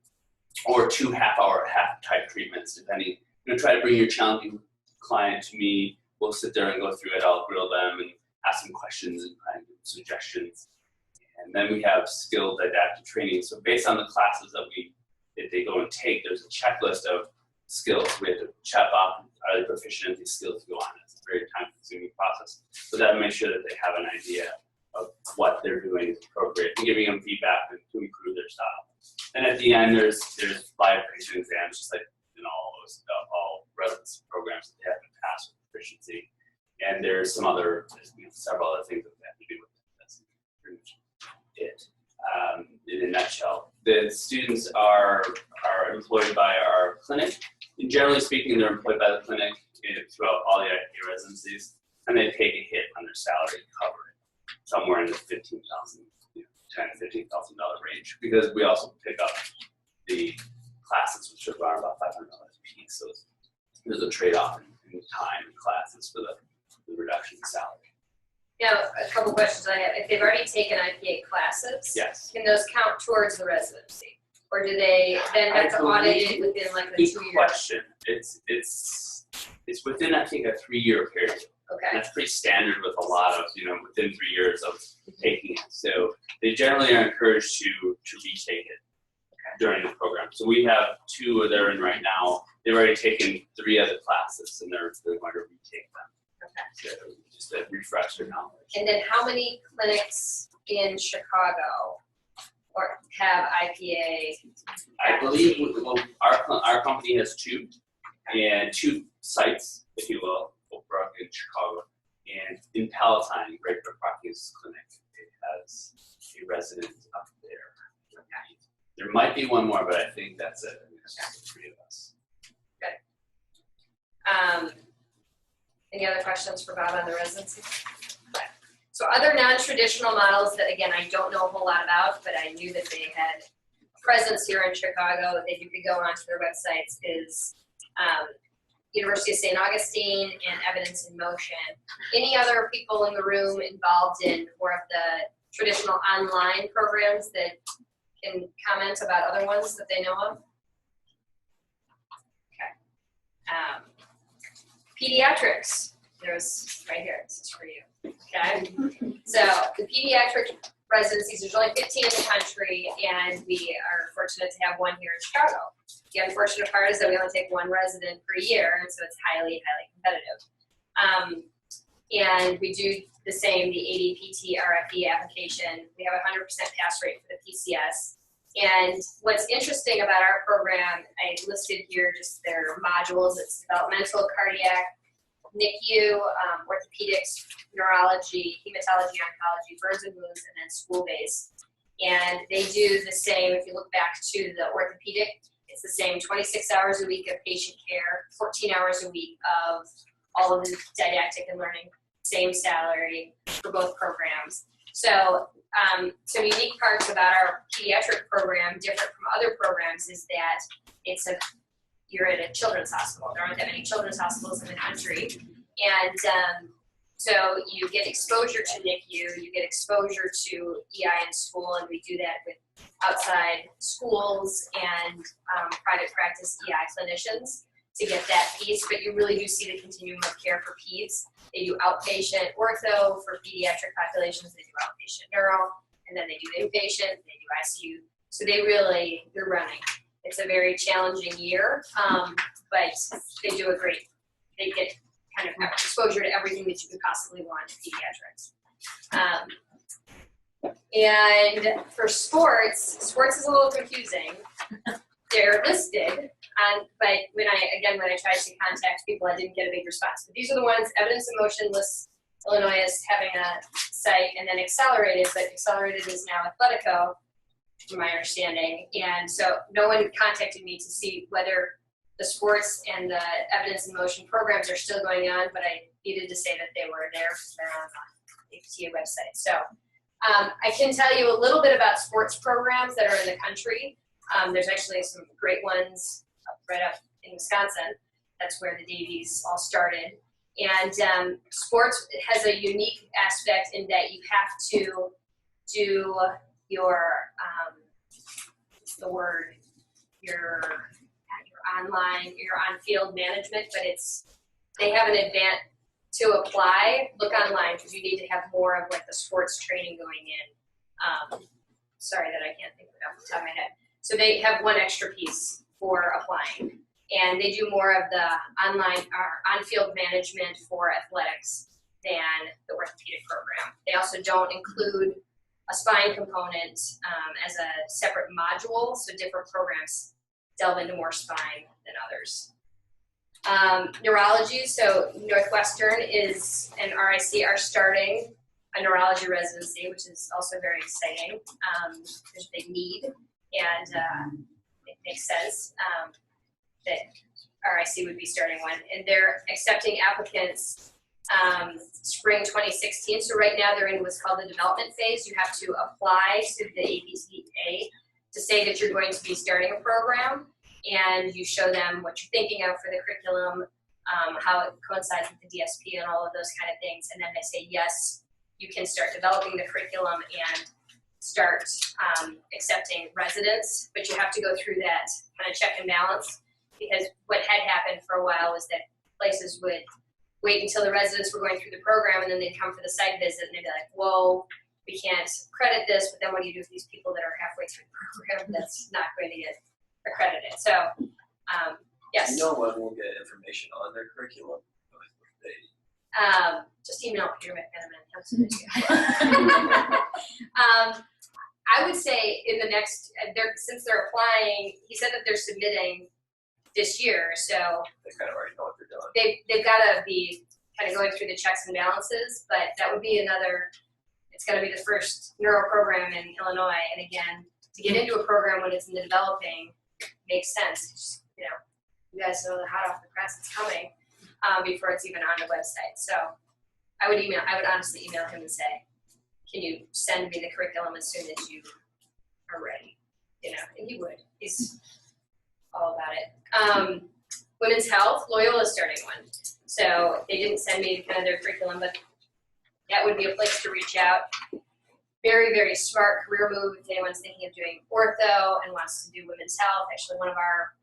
or 2 half-hour, half-type treatments, depending. Try to bring your challenging client to me. We'll sit there and go through it. I'll grill them and ask them questions and give them suggestions. And then we have skilled adaptive training. So based on the classes that they go and take, there's a checklist of skills. We have to check off, are they proficient in these skills to go on. It's a very time-consuming process. So that makes sure that they have an idea of what they're doing is appropriate and giving them feedback to improve their style. And at the end, there's live patient exams, just like in all residency programs that they have to pass with proficiency. And there's several other things that they have to do with it. That's pretty much it in a nutshell. The students are employed by our clinic. And generally speaking, they're employed by the clinic throughout all the IPA residencies, and they take a hit on their salary to cover it, somewhere in the $10,000 to $15,000 range, because we also pick up the classes, which are around about $500 a piece. So there's a trade-off in time and classes for the reduction in salary. Yeah, a couple questions I have. If they've already taken IPA classes, Yes. can those count towards the residency? Or do they then have to audit it within like a 2 Good year? question. It's within, I think, a 3-year period. And Okay, that's pretty standard with a lot of, within 3 years of taking it. So they generally are encouraged to retake it during the program. So we have 2 they're in right now. They've already taken 3 other classes and they're going to retake them. okay. So just to refresh their knowledge. And then how many clinics in Chicago or have IPA? I believe our company has 2 and 2 sites, if you will, Oak Brook and Chicago. And in Palatine, Great Brook Rockies Clinic, it has a resident up there. There might be 1 more, but I think that's it. There's just 3 of us. Any other questions for Bob on the residency? Okay. So other non-traditional models that, again, I don't know a whole lot about, but I knew that they had presence here in Chicago, that you could go onto their websites, is University of St. Augustine and Evidence in Motion. Any other people in the room involved in more of the traditional online programs that can comment about other ones that they know of? Okay. Pediatrics, there's right here, this is for you. Okay, so the pediatric residencies. There's only 15 in the country, and we are fortunate to have one here in Chicago. The unfortunate part is that we only take one resident per year, and so it's highly, highly competitive. And we do the same, the ADPT RFE application. We have a 100% pass rate for the PCS. And what's interesting about our program, I listed here just their modules. It's developmental, cardiac, NICU, orthopedics, neurology, hematology, oncology, burns and wounds, and then school-based. And they do the same, if you look back to the orthopedic, it's the same 26 hours a week of patient care, 14 hours a week of all of the didactic and learning, same salary for both programs. So some unique parts about our pediatric program, different from other programs, is that you're at a children's hospital. There aren't that many children's hospitals in the country. And so you get exposure to NICU, you get exposure to EI in school, and we do that with outside schools and private practice EI clinicians to get that piece, but you really do see the continuum of care for peds. They do outpatient ortho for pediatric populations, they do outpatient neuro, and then they do inpatient, they do ICU. So they're running. It's a very challenging year, but they get kind of exposure to everything that you could possibly want in pediatrics. And for sports is a little confusing. They're listed, but when I tried to contact people, I didn't get a big response. But these are the ones. Evidence in Motion lists Illinois as having a site, and then Accelerated, but Accelerated is now Athletico, from my understanding. And so no one contacted me to see whether the sports and the Evidence in Motion programs are still going on, but I needed to say that they were there because they're on the APTA website. So I can tell you a little bit about sports programs that are in the country. There's actually some great ones right up in Wisconsin. That's where the Davies all started. And sports has a unique aspect in that you have to do your your on-field management, but they have an advantage to apply. Look online because you need to have more of like the sports training going in. Sorry that I can't think of it off the top of my head. So they have one extra piece for applying, and they do more of the on-field management for athletics than the orthopedic program. They also don't include a spine component as a separate module, so different programs delve into more spine than others. Neurology, so Northwestern and RIC are starting a neurology residency, which is also very exciting. There's a big need, and it makes sense that RIC would be starting one. And they're accepting applicants spring 2016. So right now they're in what's called the development phase. You have to apply to the APTA to say that you're going to be starting a program, and you show them what you're thinking of for the curriculum, how it coincides with the DSP and all of those kind of things. And then they say, yes, you can start developing the curriculum and start accepting residents, but you have to go through that kind of check and balance, because what had happened for a while was that places would wait until the residents were going through the program, and then they'd come for the site visit, and they'd be like, whoa, we can't credit this, but then what do you do with these people that are halfway through the program that's not going to get accredited? So, yes. No one will get information on their curriculum. Just email Peter McMenamin. I would say in the next, since they're applying, he said that they're submitting this year, so They kind of already know what they're doing. they've got to be kind of going through the checks and balances, but that would be it's going to be the first neuro program in Illinois, and again, to get into a program when it's in the developing makes sense. Just, you guys know the hot off the press it's coming before it's even on the website. So I would honestly email him and say, can you send me the curriculum as soon as you are ready? And he would. He's all about it. Women's health, Loyola is starting one. So they didn't send me kind of their curriculum, but that would be a place to reach out. Very, very smart career move if anyone's thinking of doing ortho and wants to do women's health. Actually, one of our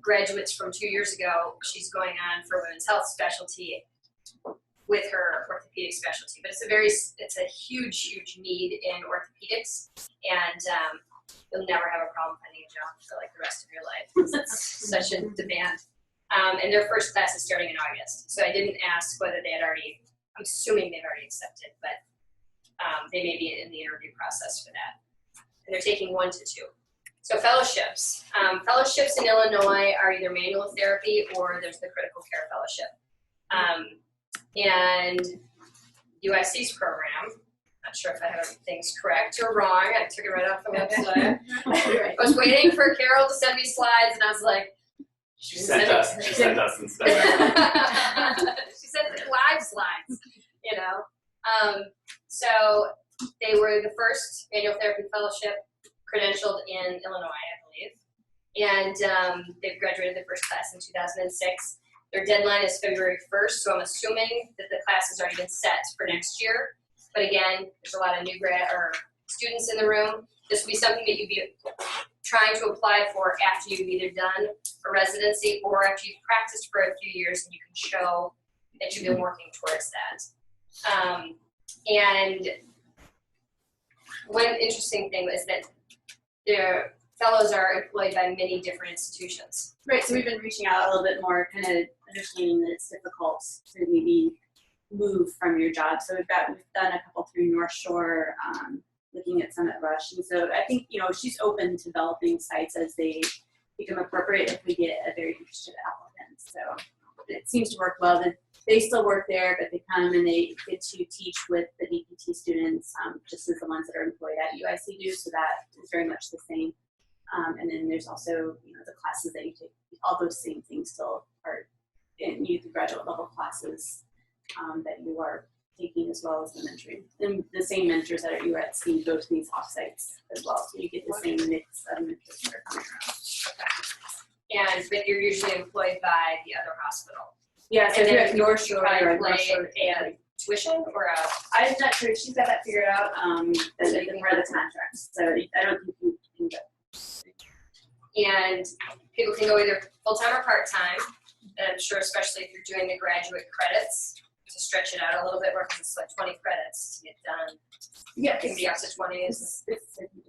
graduates from 2 years ago, she's going on for women's health specialty. with her orthopedic specialty. But it's a huge need in orthopedics, and you'll never have a problem finding a job for like the rest of your life because it's such a demand. And their first class is starting in August, so I didn't ask whether they had already. I'm assuming they've already accepted, but they may be in the interview process for that. And they're taking 1 to 2. So fellowships. Fellowships in Illinois are either manual therapy or there's the critical care fellowship. And UIC's program, not sure if I have things correct or wrong. I took it right off the website. I was waiting for Carol to send me slides, and I was like, She sent us instead. She sent the live slides, you know. So they were the first manual therapy fellowship credentialed in Illinois, I believe. And they've graduated the first class in 2006. Their deadline is February 1st, so I'm assuming that the class has already been set for next year. But again, there's a lot of new students in the room. This would be something that you'd be trying to apply for after you've either done a residency or after you've practiced for a few years and you can show that you've been working towards that. And one interesting thing is that their fellows are employed by many different institutions. Right, so we've been reaching out a little bit more, kind of understanding that it's difficult to maybe move from your job. So we've done a couple through North Shore, looking at some at Rush. And so I think, you know, she's open to developing sites as they become appropriate if we get a very interested applicant. So it seems to work well. They still work there, but they come and they get to teach with the DPT students, just as the ones that are employed at UIC do. So that is very much the same. And then there's also, you know, the classes that you take. All those same things still are in youth graduate level classes that you are taking, as well as the mentoring. And the same mentors that are at UIC go to these offsites as well. So you get the same mix of mentors that are coming around. But you're usually employed by the other hospital. Yeah, so And if you're then at North Shore probably or play North Shore, a tuition or a. I'm not sure. She's got that figured out. That's part of the contract. So I don't think you can go. And people can go either full-time or part-time. And I'm sure especially if you're doing the graduate credits, to stretch it out a little bit more because it's like 20 credits to get done. Yeah, It can be up to 20. it's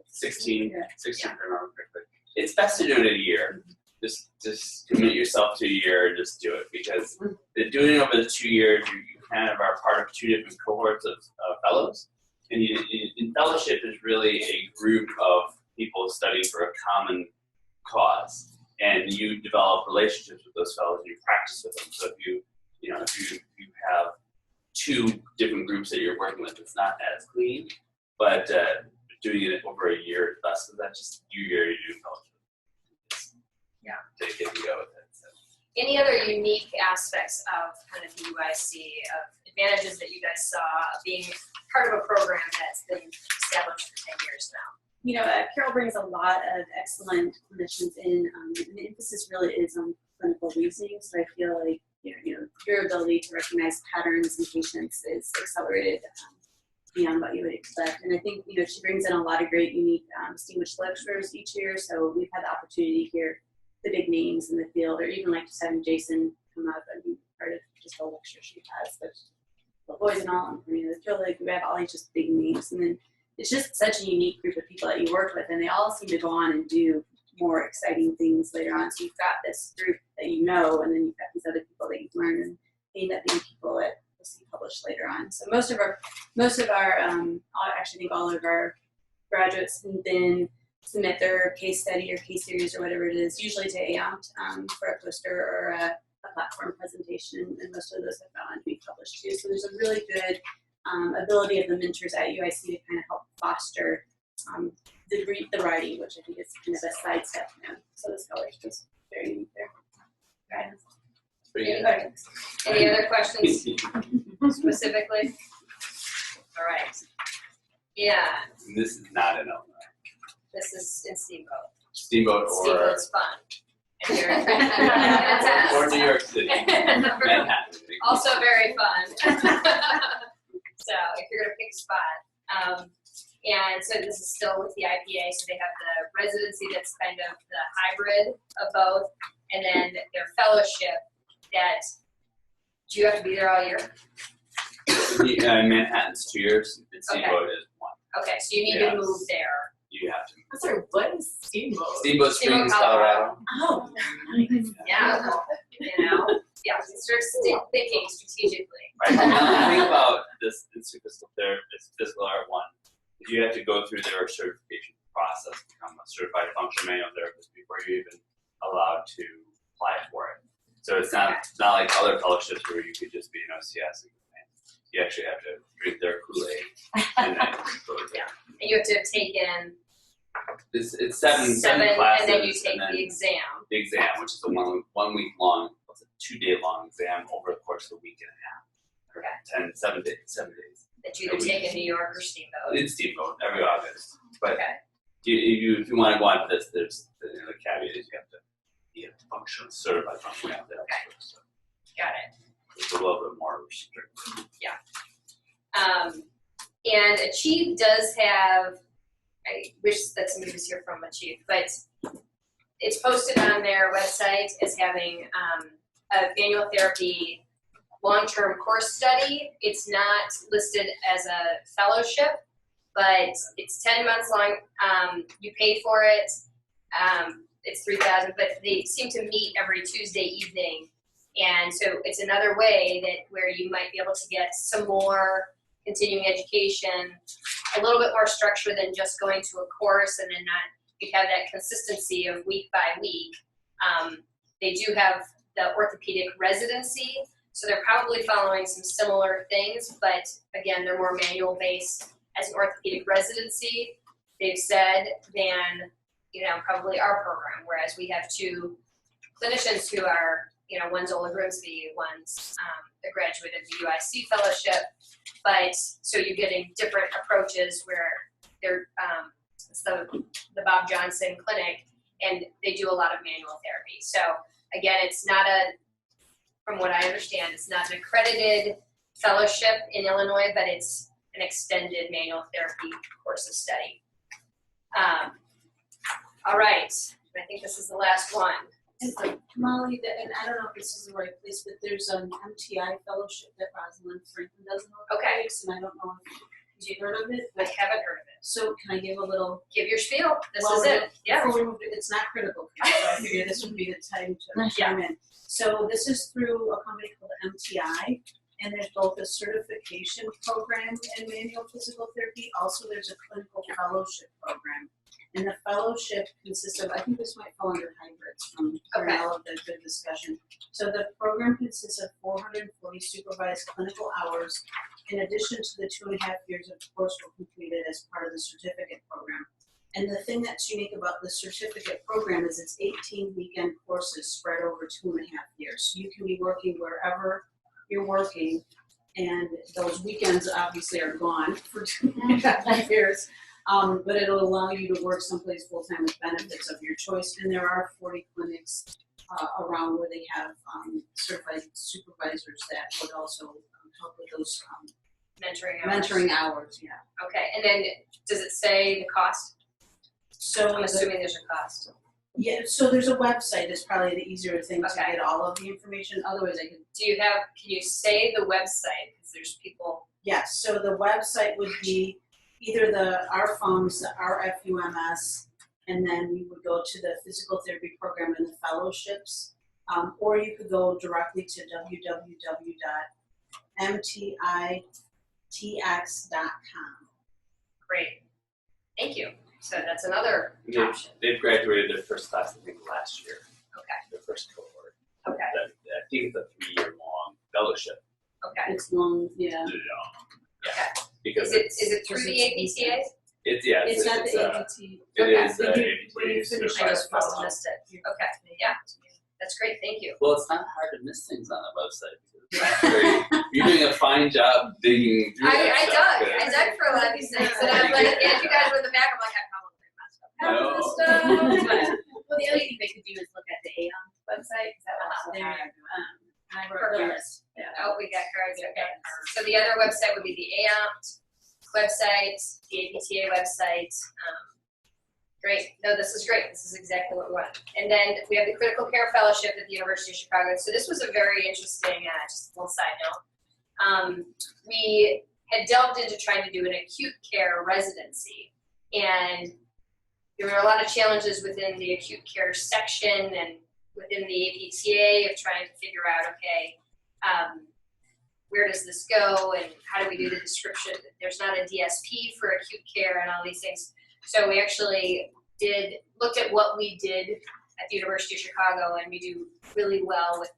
16 Yeah. if I remember correctly. It's best to do it in a year. Just commit yourself to a year and just do it, because doing it over the 2 years, you kind of are part of 2 different cohorts of fellows. And in fellowship is really a group of people studying for a common cause, and you develop relationships with those fellows and you practice with them. So if you have 2 different groups that you're working with, it's not as clean, but doing it over a year is best. So that's just you do fellowship. Take it and go with it. So. Any other unique aspects of kind of the UIC, of advantages that you guys saw of being part of a program that's been established for 10 years now? You know, Carol brings a lot of excellent clinicians in, and the emphasis really is on clinical reasoning. So I feel like you know your ability to recognize patterns in patients is accelerated beyond what you would expect. And I think she brings in a lot of great, unique, distinguished lecturers each year. So we've had the opportunity to hear the big names in the field, or even like just having Jason come up and be part of just a lecture she has. But the boys and all, I feel like we have all these just big names, and then it's just such a unique group of people that you work with, and they all seem to go on and do more exciting things later on. So you've got this group that and then you've got these other people that you've learned, and they end up being people that you'll see published later on. So most of our, I actually think all of our graduates then submit their case study or case series or whatever it is, usually to AOMT for a poster or a platform presentation, and most of those have gone on to be published too. So there's a really good ability of the mentors at UIC to kind of help foster the writing, which I think is kind of a sidestep now. So the scholarship is very unique there. Guidance. Any other questions specifically? All right. Yeah. This is not an Illinois. This is in Steamboat. Steamboat or Steamboat's fun. And you're fantastic. or New York City. Manhattan. Also very fun. So if you're gonna pick a spot, and so this is still with the IPA, so they have the residency that's kind of the hybrid of both, and then their fellowship that, do you have to be there all year? Manhattan's 2 years, and Steamboat is 1. Okay, so you need to move there. You have to. I'm sorry, what is Steamboat? Steamboat Springs, Colorado. Oh, Yeah, you know, yeah, start thinking strategically. Right. Now, the thing about this physical therapist, physical art one, is you have to go through their certification process to become a certified functional manual therapist before you're even allowed to apply for it. So it's not like other fellowships where you could just be an OCS. You actually have to drink their Kool-Aid and then go to Yeah. And you have to have taken it's seven classes, and then you take the exam. The exam, which is a 1 week long, what's a 2 day long exam over the course of a week and a half. Okay. 7 days. That you either take in New York or Steamboat. It's Steamboat every August. But Okay. if you want to go on to this, there's the caveat is you have to be a certified functional manual therapist. So Got it. it's a little bit more restricted. And Achieve does have, I wish that somebody was here from Achieve, but it's posted on their website as having a manual therapy long-term course study. It's not listed as a fellowship, but it's 10 months long. You pay for it. It's $3,000, but they seem to meet every Tuesday evening. And so it's another way that where you might be able to get some more continuing education, a little bit more structure than just going to a course and then you have that consistency of week by week. They do have the orthopedic residency, so they're probably following some similar things, but again, they're more manual based as an orthopedic residency, they've said, than, probably our program, whereas we have 2 clinicians who are, one's Ola Grimsby, one's a graduate of the UIC fellowship, but so you're getting different approaches where they're, it's the Bob Johnson Clinic, and they do a lot of manual therapy. So again, it's not from what I understand, it's not an accredited fellowship in Illinois, but it's an extended manual therapy course of study. All right, I think this is the last one. And Molly, and I don't know if this is the right place, but there's an MTI fellowship that Rosalind Franklin does in orthopedics, and I don't know if you've heard of it. I haven't heard of it. So can I give a little? Give your spiel. This Well, is it. Yeah. Before we move to, it's not critical, so I figured this would be the time to chime in. So this is through a company called MTI, and there's both a certification program in manual physical therapy. Also, there's a clinical fellowship program. And the fellowship consists of, I think this might fall under hybrids from all of the good discussion. So the program consists of 440 supervised clinical hours, in addition to the 2.5 years of coursework completed as part of the certificate program. And the thing that's unique about the certificate program is it's 18 weekend courses spread over 2.5 years. So you can be working wherever you're working, and those weekends obviously are gone for 2.5 years. But it'll allow you to work someplace full-time with benefits of your choice. And there are 40 clinics around where they have certified supervisors that would also help with those mentoring hours. Yeah. Okay, and then does it say the cost? So I'm assuming there's a cost. Yeah, so there's a website that's probably the easier thing to Okay. get all of the information. Otherwise, can you say the website? Because there's people. Yes, so the website would be either the RFUMS, the RFUMS, and then you would go to the physical therapy program and the fellowships, or you could go directly to www.mtitx.com. Great, thank you. So that's another option. They've graduated their first class, I think, last year. Okay. Their first cohort. Okay. I think it's a 3-year-long fellowship. Okay. It's long, yeah. Okay. Because Is it through the APTA? It's not the APT. It is the When you APTA. finish I it, just must have missed it. Okay, yeah, that's great, thank you. Well, it's not hard to miss things on the website. You're doing a fine job digging through that stuff. I dug for a lot of these things, and I'm like, as you guys were in the back, I'm like, I probably messed up half of this stuff. Well, the other thing they could do is look at the AON website, because that also There has, you I wrote Perfect. cards. Yeah. Oh, we got cards, okay. So the other website would be the AOMT website, the APTA website. Great, no, this is great, this is exactly what we want. And then we have the Critical Care Fellowship at the University of Chicago. So this was a very interesting, just a little side note. we had delved into trying to do an acute care residency. And there were a lot of challenges within the acute care section and within the APTA of trying to figure out, okay, where does this go and how do we do the description? There's not a DSP for acute care and all these things. So we actually looked at what we did at the University of Chicago, and we do really well with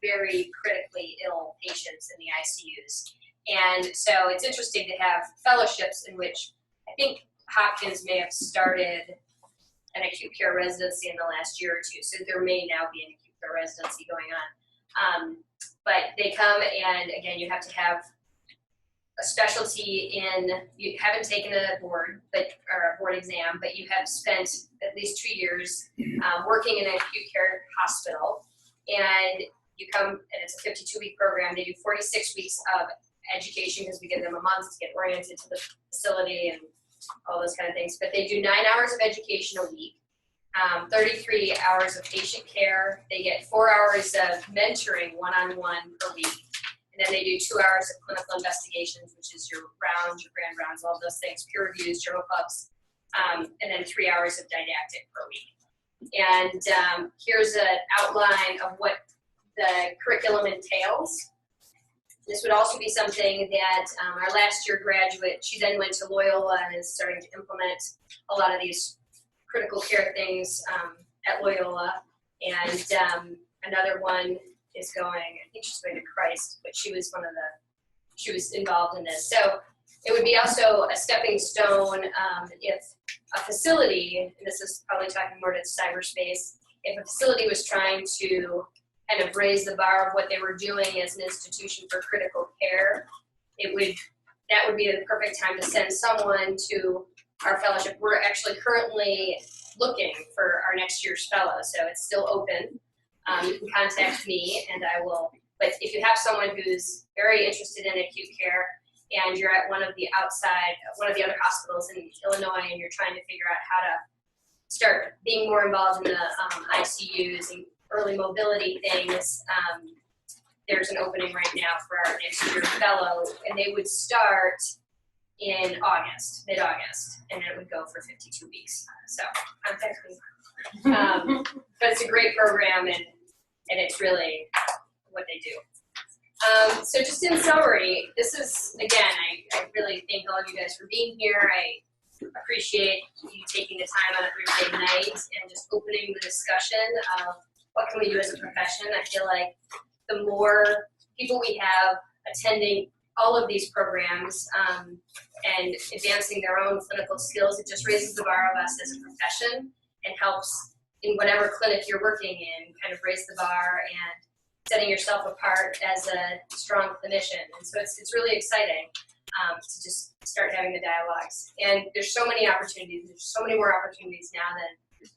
very critically ill patients in the ICUs. And so it's interesting to have fellowships in which I think Hopkins may have started an acute care residency in the last year or two. So there may now be an acute care residency going on. But they come, and again, you have to have a specialty in, you haven't taken a board, or a board exam, but you have spent at least 2 years working in an acute care hospital. And you come, and it's a 52-week program. They do 46 weeks of education because we give them a month to get oriented to the facility and all those kind of things. But they do 9 hours of education a week, 33 hours of patient care. They get 4 hours of mentoring one-on-one per week. And then they do 2 hours of clinical investigations, which is your rounds, your grand rounds, all those things, peer reviews, journal clubs, and then 3 hours of didactic per week. And here's an outline of what the curriculum entails. This would also be something that our last year graduate, she then went to Loyola and is starting to implement a lot of these critical care things at Loyola. And another one is going, I think she's going to Christ, but she was she was involved in this. So it would be also a stepping stone if a facility, and this is probably talking more to cyberspace, if a facility was trying to kind of raise the bar of what they were doing as an institution for critical care, that would be the perfect time to send someone to our fellowship. We're actually currently looking for our next year's fellow, so it's still open. You can contact me and I will, but if you have someone who's very interested in acute care and you're at one of the other hospitals in Illinois and you're trying to figure out how to start being more involved in the ICUs and early mobility things, there's an opening right now for our next year fellow, and they would start in August, mid-August, and then it would go for 52 weeks. So contact me. But it's a great program, and it's really what they do. So just in summary, this is, again, I really thank all of you guys for being here. I appreciate you taking the time on a Thursday night and just opening the discussion of what can we do as a profession. I feel like the more people we have attending all of these programs and advancing their own clinical skills, it just raises the bar of us as a profession and helps in whatever clinic you're working in, kind of raise the bar and setting yourself apart as a strong clinician. And so it's really exciting to just start having the dialogues. And there's so many opportunities. There's so many more opportunities now than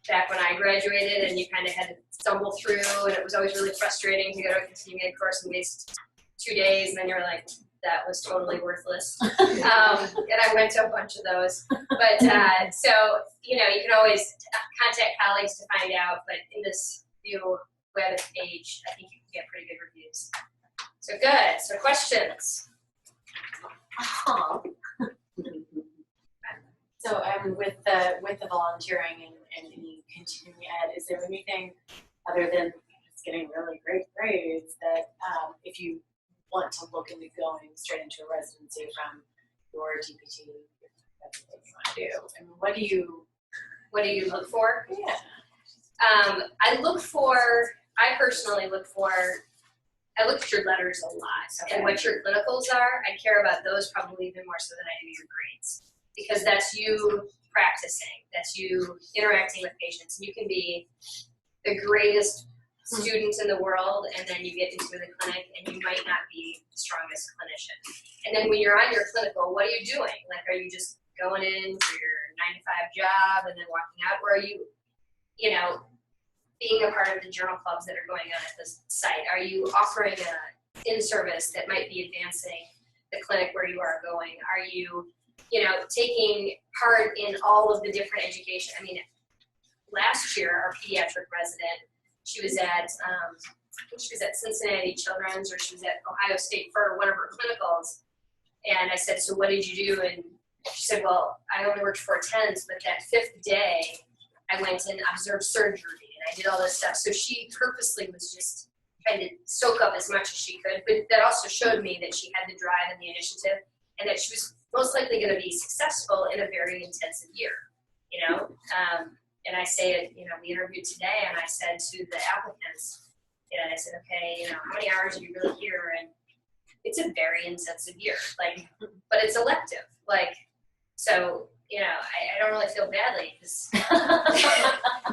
back when I graduated, and you kind of had to stumble through, and it was always really frustrating to go to a continuing ed course and waste 2 days, and then you're like, that was totally worthless. And I went to a bunch of those. But so, you can always contact colleagues to find out, but in this new web age, I think you can get pretty good reviews. So good. So questions? So with the volunteering and any continuing ed, is there anything other than just getting really great grades that if you want to look into going straight into a residency from your DPT, that's what you want to do? And what do you look for? Yeah. I personally look at your letters a lot, okay, and what your clinicals are. I care about those probably even more so than I do your grades, because that's you practicing, that's you interacting with patients. You can be the greatest student in the world, and then you get into the clinic and you might not be the strongest clinician. And then when you're on your clinical, what are you doing? Like, are you just going in for your 9-to-5 job and then walking out, or are you, being a part of the journal clubs that are going on at this site? Are you offering an in-service that might be advancing the clinic where you are going? Are you, taking part in all of the different education? I mean, last year, our pediatric resident, she was at think she was at Cincinnati Children's or she was at Ohio State for one of her clinicals. And I said, so what did you do? And she said, well, I only worked 4 10s, but that 5th day, I went and observed surgery and I did all this stuff. So she purposely was just trying to soak up as much as she could. But that also showed me that she had the drive and the initiative and that she was most likely going to be successful in a very intensive year, you know? And I say, you know, we interviewed today and I said to the applicants, you know, I said, okay, you know, how many hours are you really here? And it's a very intensive year, like, but it's elective. Like, so, you know, I don't really feel badly because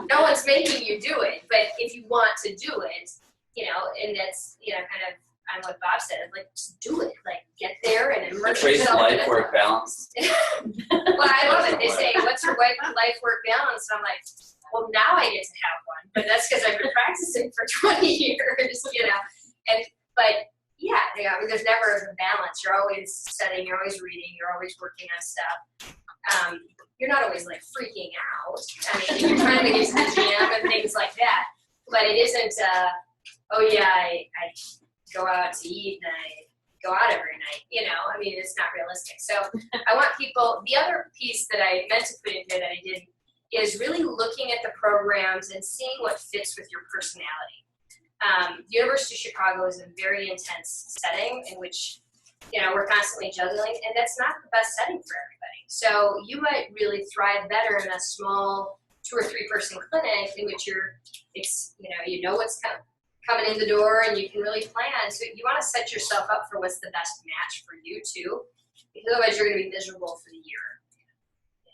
no one's making you do it. But if you want to do it, you know, and that's, you know, kind of on what Bob said, like, just do it. Like, get there and immerse Trace yourself in it. life-work balance. Well, I love it. They say, what's your life-work balance? And I'm like, well, now I get to have one. But that's because I've been practicing for 20 years, you know. But yeah, I mean, there's never a balance. You're always studying, you're always reading, you're always working on stuff. You're not always like freaking out. I mean, you're trying to get to the gym and things like that. But it isn't, oh yeah, I go out to eat and I go out every night. You know, I mean, it's not realistic. So I want people, the other piece that I meant to put in here that I didn't is really looking at the programs and seeing what fits with your personality. The University of Chicago is a very intense setting in which, you know, we're constantly juggling, and that's not the best setting for everybody. So you might really thrive better in a small 2 or 3 person clinic in which you know what's coming in the door and you can really plan. So you want to set yourself up for what's the best match for you too, because otherwise you're going to be miserable for the year. You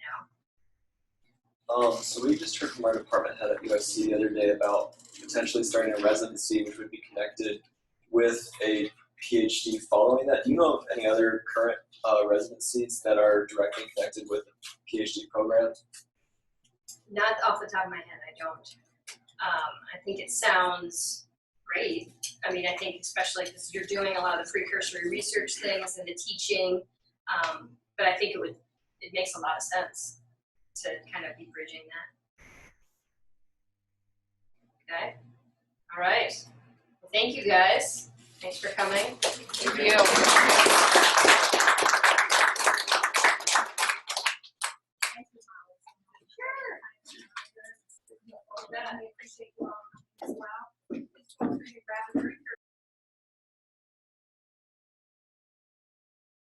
know. So we just heard from our department head at USC the other day about potentially starting a residency, which would be connected with a PhD following that. Do you know of any other current residencies that are directly connected with a PhD program? Not off the top of my head, I don't. I think it sounds great. I mean, I think especially because you're doing a lot of the precursory research things and the teaching, but I think it makes a lot of sense to kind of be bridging that. Okay. All right. Well, thank you guys. Thanks for coming. Thank you.